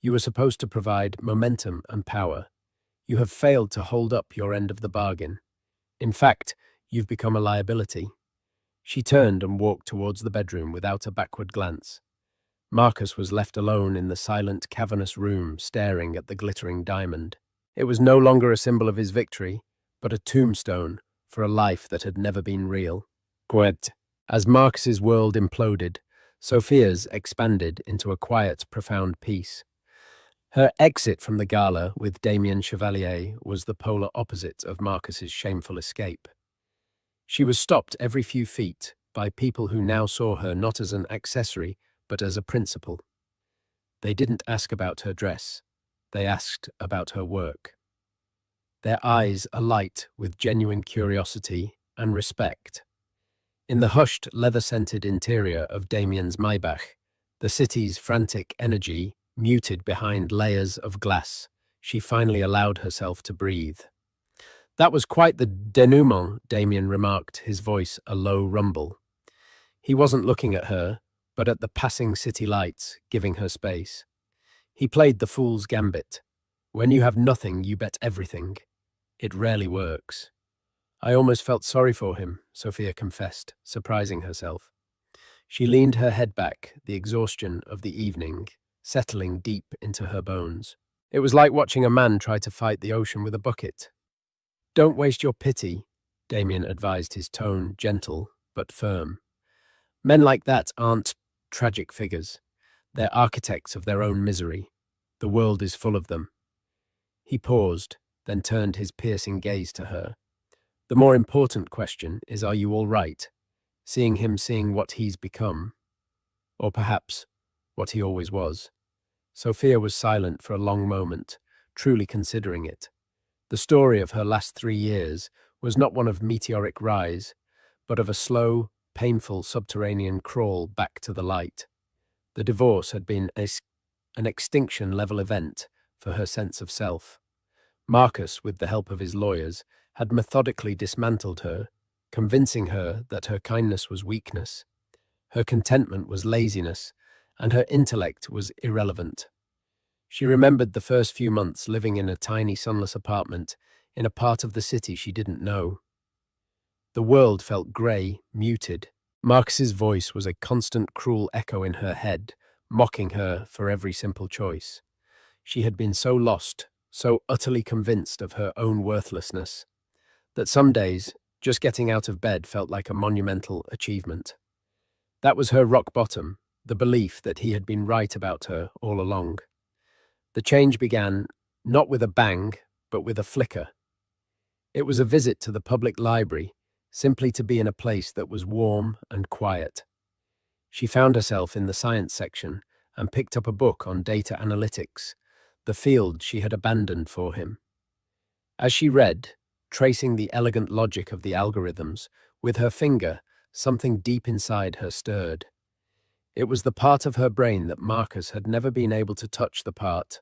You were supposed to provide momentum and power. You have failed to hold up your end of the bargain. In fact, you've become a liability. She turned and walked towards the bedroom without a backward glance. Marcus was left alone in the silent, cavernous room, staring at the glittering diamond. It was no longer a symbol of his victory, but a tombstone for a life that had never been real. Quit. As Marcus's world imploded, Sophia's expanded into a quiet, profound peace. Her exit from the gala with Damien Chevalier was the polar opposite of Marcus's shameful escape. She was stopped every few feet by people who now saw her not as an accessory, but as a principal. They didn't ask about her dress. They asked about her work. Their eyes alight with genuine curiosity and respect. In the hushed, leather-scented interior of Damien's Maybach, the city's frantic energy muted behind layers of glass, she finally allowed herself to breathe. That was quite the denouement, Damien remarked, his voice a low rumble. He wasn't looking at her, but at the passing city lights, giving her space. He played the fool's gambit. When you have nothing, you bet everything. It rarely works. I almost felt sorry for him, Sophia confessed, surprising herself. She leaned her head back, the exhaustion of the evening settling deep into her bones. It was like watching a man try to fight the ocean with a bucket. Don't waste your pity, Damien advised, his tone gentle but firm. Men like that aren't tragic figures. They're architects of their own misery. The world is full of them. He paused, then turned his piercing gaze to her. The more important question is, are you all right? Seeing him seeing what he's become. Or perhaps what he always was. Sophia was silent for a long moment, truly considering it. The story of her last 3 years was not one of meteoric rise, but of a slow, painful subterranean crawl back to the light. The divorce had been an extinction-level event for her sense of self. Marcus, with the help of his lawyers, had methodically dismantled her, convincing her that her kindness was weakness, her contentment was laziness, and her intellect was irrelevant. She remembered the first few months living in a tiny sunless apartment in a part of the city she didn't know. The world felt grey, muted. Marcus's voice was a constant cruel echo in her head, mocking her for every simple choice. She had been so lost, so utterly convinced of her own worthlessness, that some days, just getting out of bed felt like a monumental achievement. That was her rock bottom, the belief that he had been right about her all along. The change began not with a bang, but with a flicker. It was a visit to the public library, simply to be in a place that was warm and quiet. She found herself in the science section and picked up a book on data analytics, the field she had abandoned for him. As she read, tracing the elegant logic of the algorithms, with her finger, something deep inside her stirred. It was the part of her brain that Marcus had never been able to touch, the part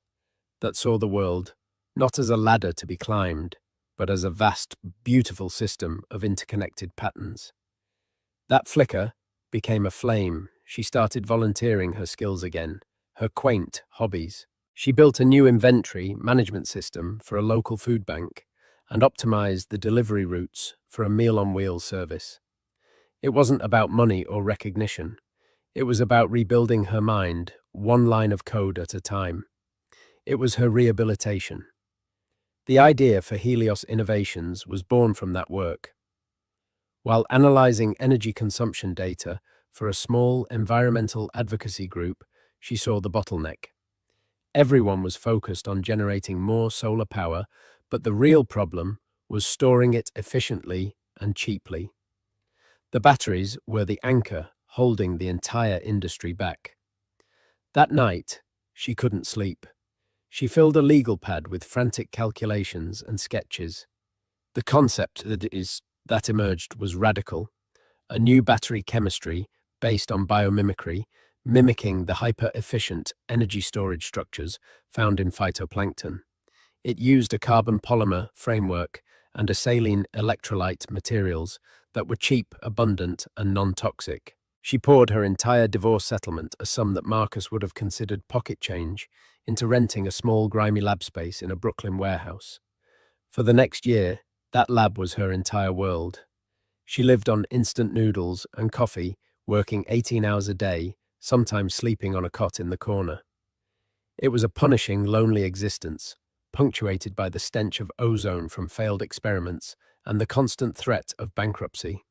that saw the world not as a ladder to be climbed, but as a vast, beautiful system of interconnected patterns. That flicker became a flame. She started volunteering her skills again, her quaint hobbies. She built a new inventory management system for a local food bank and optimized the delivery routes for a meal-on-wheels service. It wasn't about money or recognition. It was about rebuilding her mind, one line of code at a time. It was her rehabilitation. The idea for Helios Innovations was born from that work. While analyzing energy consumption data for a small environmental advocacy group, she saw the bottleneck. Everyone was focused on generating more solar power, but the real problem was storing it efficiently and cheaply. The batteries were the anchor holding the entire industry back. That night, she couldn't sleep. She filled a legal pad with frantic calculations and sketches. The concept that is that emerged was radical, a new battery chemistry based on biomimicry, mimicking the hyper-efficient energy storage structures found in phytoplankton. It used a carbon polymer framework and a saline electrolyte materials that were cheap, abundant, and non-toxic. She poured her entire divorce settlement, a sum that Marcus would have considered pocket change, into renting a small, grimy lab space in a Brooklyn warehouse. For the next year, that lab was her entire world. She lived on instant noodles and coffee, working 18 hours a day, sometimes sleeping on a cot in the corner. It was a punishing, lonely existence, punctuated by the stench of ozone from failed experiments and the constant threat of bankruptcy.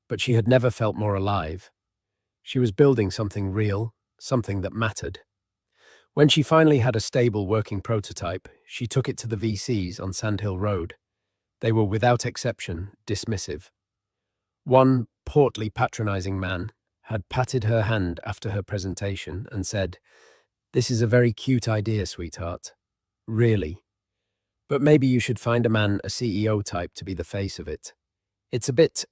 But she had never felt more alive. She was building something real, something that mattered. When she finally had a stable working prototype, she took it to the VCs on Sand Hill Road. They were without exception dismissive. One portly, patronizing man had patted her hand after her presentation and said, "This is a very cute idea, sweetheart. Really. But maybe you should find a CEO type to be the face of it. It's a bit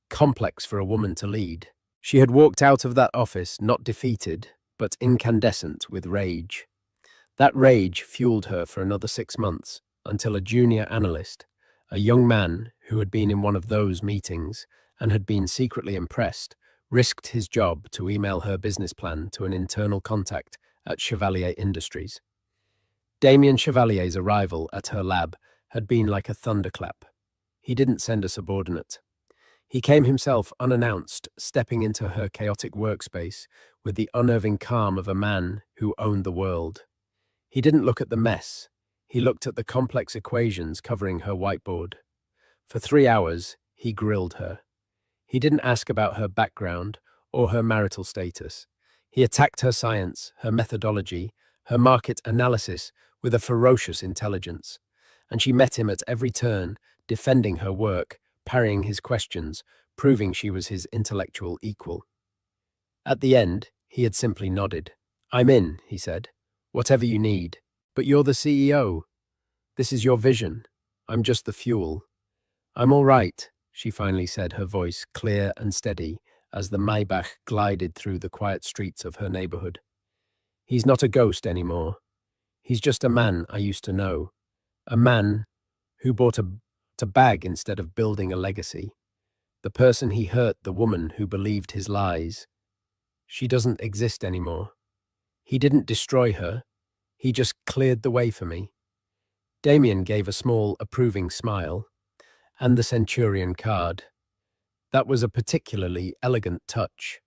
complex for a woman to lead." She had walked out of that office not defeated, but incandescent with rage. That rage fueled her for another 6 months, until a junior analyst, a young man who had been in one of those meetings and had been secretly impressed, risked his job to email her business plan to an internal contact at Chevalier Industries. Damien Chevalier's arrival at her lab had been like a thunderclap. He didn't send a subordinate. He came himself unannounced, stepping into her chaotic workspace with the unnerving calm of a man who owned the world. He didn't look at the mess. He looked at the complex equations covering her whiteboard. For 3 hours, he grilled her. He didn't ask about her background or her marital status. He attacked her science, her methodology, her market analysis with a ferocious intelligence. And she met him at every turn, defending her work, parrying his questions, proving she was his intellectual equal. At the end, he had simply nodded. "I'm in," he said. "Whatever you need. But you're the CEO. This is your vision. I'm just the fuel." "I'm all right," she finally said, her voice clear and steady as the Maybach glided through the quiet streets of her neighborhood. "He's not a ghost anymore. He's just a man I used to know. A man who bought a bag instead of building a legacy. The person he hurt, the woman who believed his lies. She doesn't exist anymore. He didn't destroy her. He just cleared the way for me." Damien gave a small, approving smile. "And the Centurion card. That was a particularly elegant touch."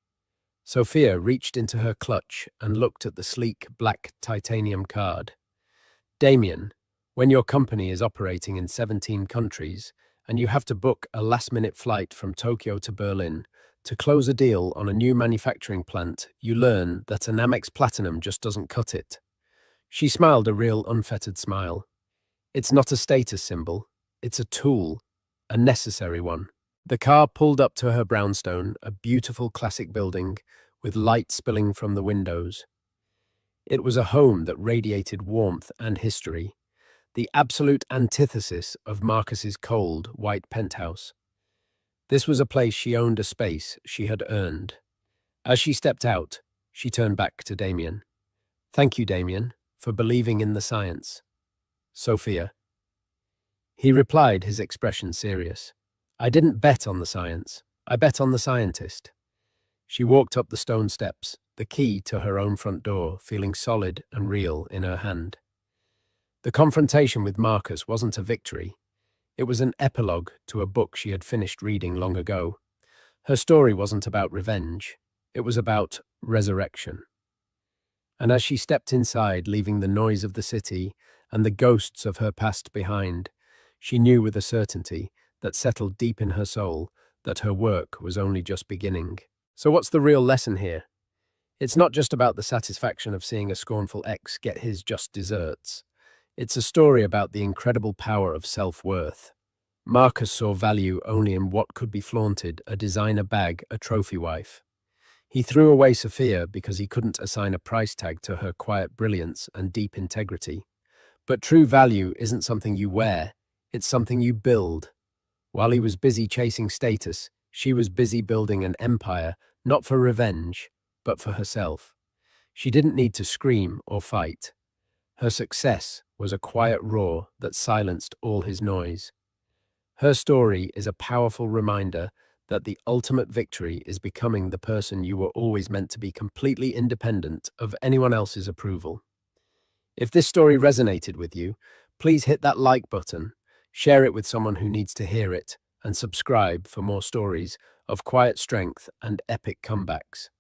Sophia reached into her clutch and looked at the sleek, black titanium card. "Damien, when your company is operating in 17 countries and you have to book a last-minute flight from Tokyo to Berlin to close a deal on a new manufacturing plant, you learn that an Amex Platinum just doesn't cut it." She smiled a real unfettered smile. "It's not a status symbol. It's a tool, a necessary one." The car pulled up to her brownstone, a beautiful classic building with light spilling from the windows. It was a home that radiated warmth and history, the absolute antithesis of Marcus's cold, white penthouse. This was a place she owned, a space she had earned. As she stepped out, she turned back to Damien. "Thank you, Damien, for believing in the science." "Sophia." He replied, his expression serious. "I didn't bet on the science. I bet on the scientist." She walked up the stone steps, the key to her own front door, feeling solid and real in her hand. The confrontation with Marcus wasn't a victory. It was an epilogue to a book she had finished reading long ago. Her story wasn't about revenge. It was about resurrection. And as she stepped inside, leaving the noise of the city and the ghosts of her past behind, she knew with a certainty that settled deep in her soul that her work was only just beginning. So what's the real lesson here? It's not just about the satisfaction of seeing a scornful ex get his just desserts. It's a story about the incredible power of self-worth. Marcus saw value only in what could be flaunted, a designer bag, a trophy wife. He threw away Sophia because he couldn't assign a price tag to her quiet brilliance and deep integrity. But true value isn't something you wear, it's something you build. While he was busy chasing status, she was busy building an empire, not for revenge, but for herself. She didn't need to scream or fight. Her success was a quiet roar that silenced all his noise. Her story is a powerful reminder that the ultimate victory is becoming the person you were always meant to be, completely independent of anyone else's approval. If this story resonated with you, please hit that like button, share it with someone who needs to hear it, and subscribe for more stories of quiet strength and epic comebacks.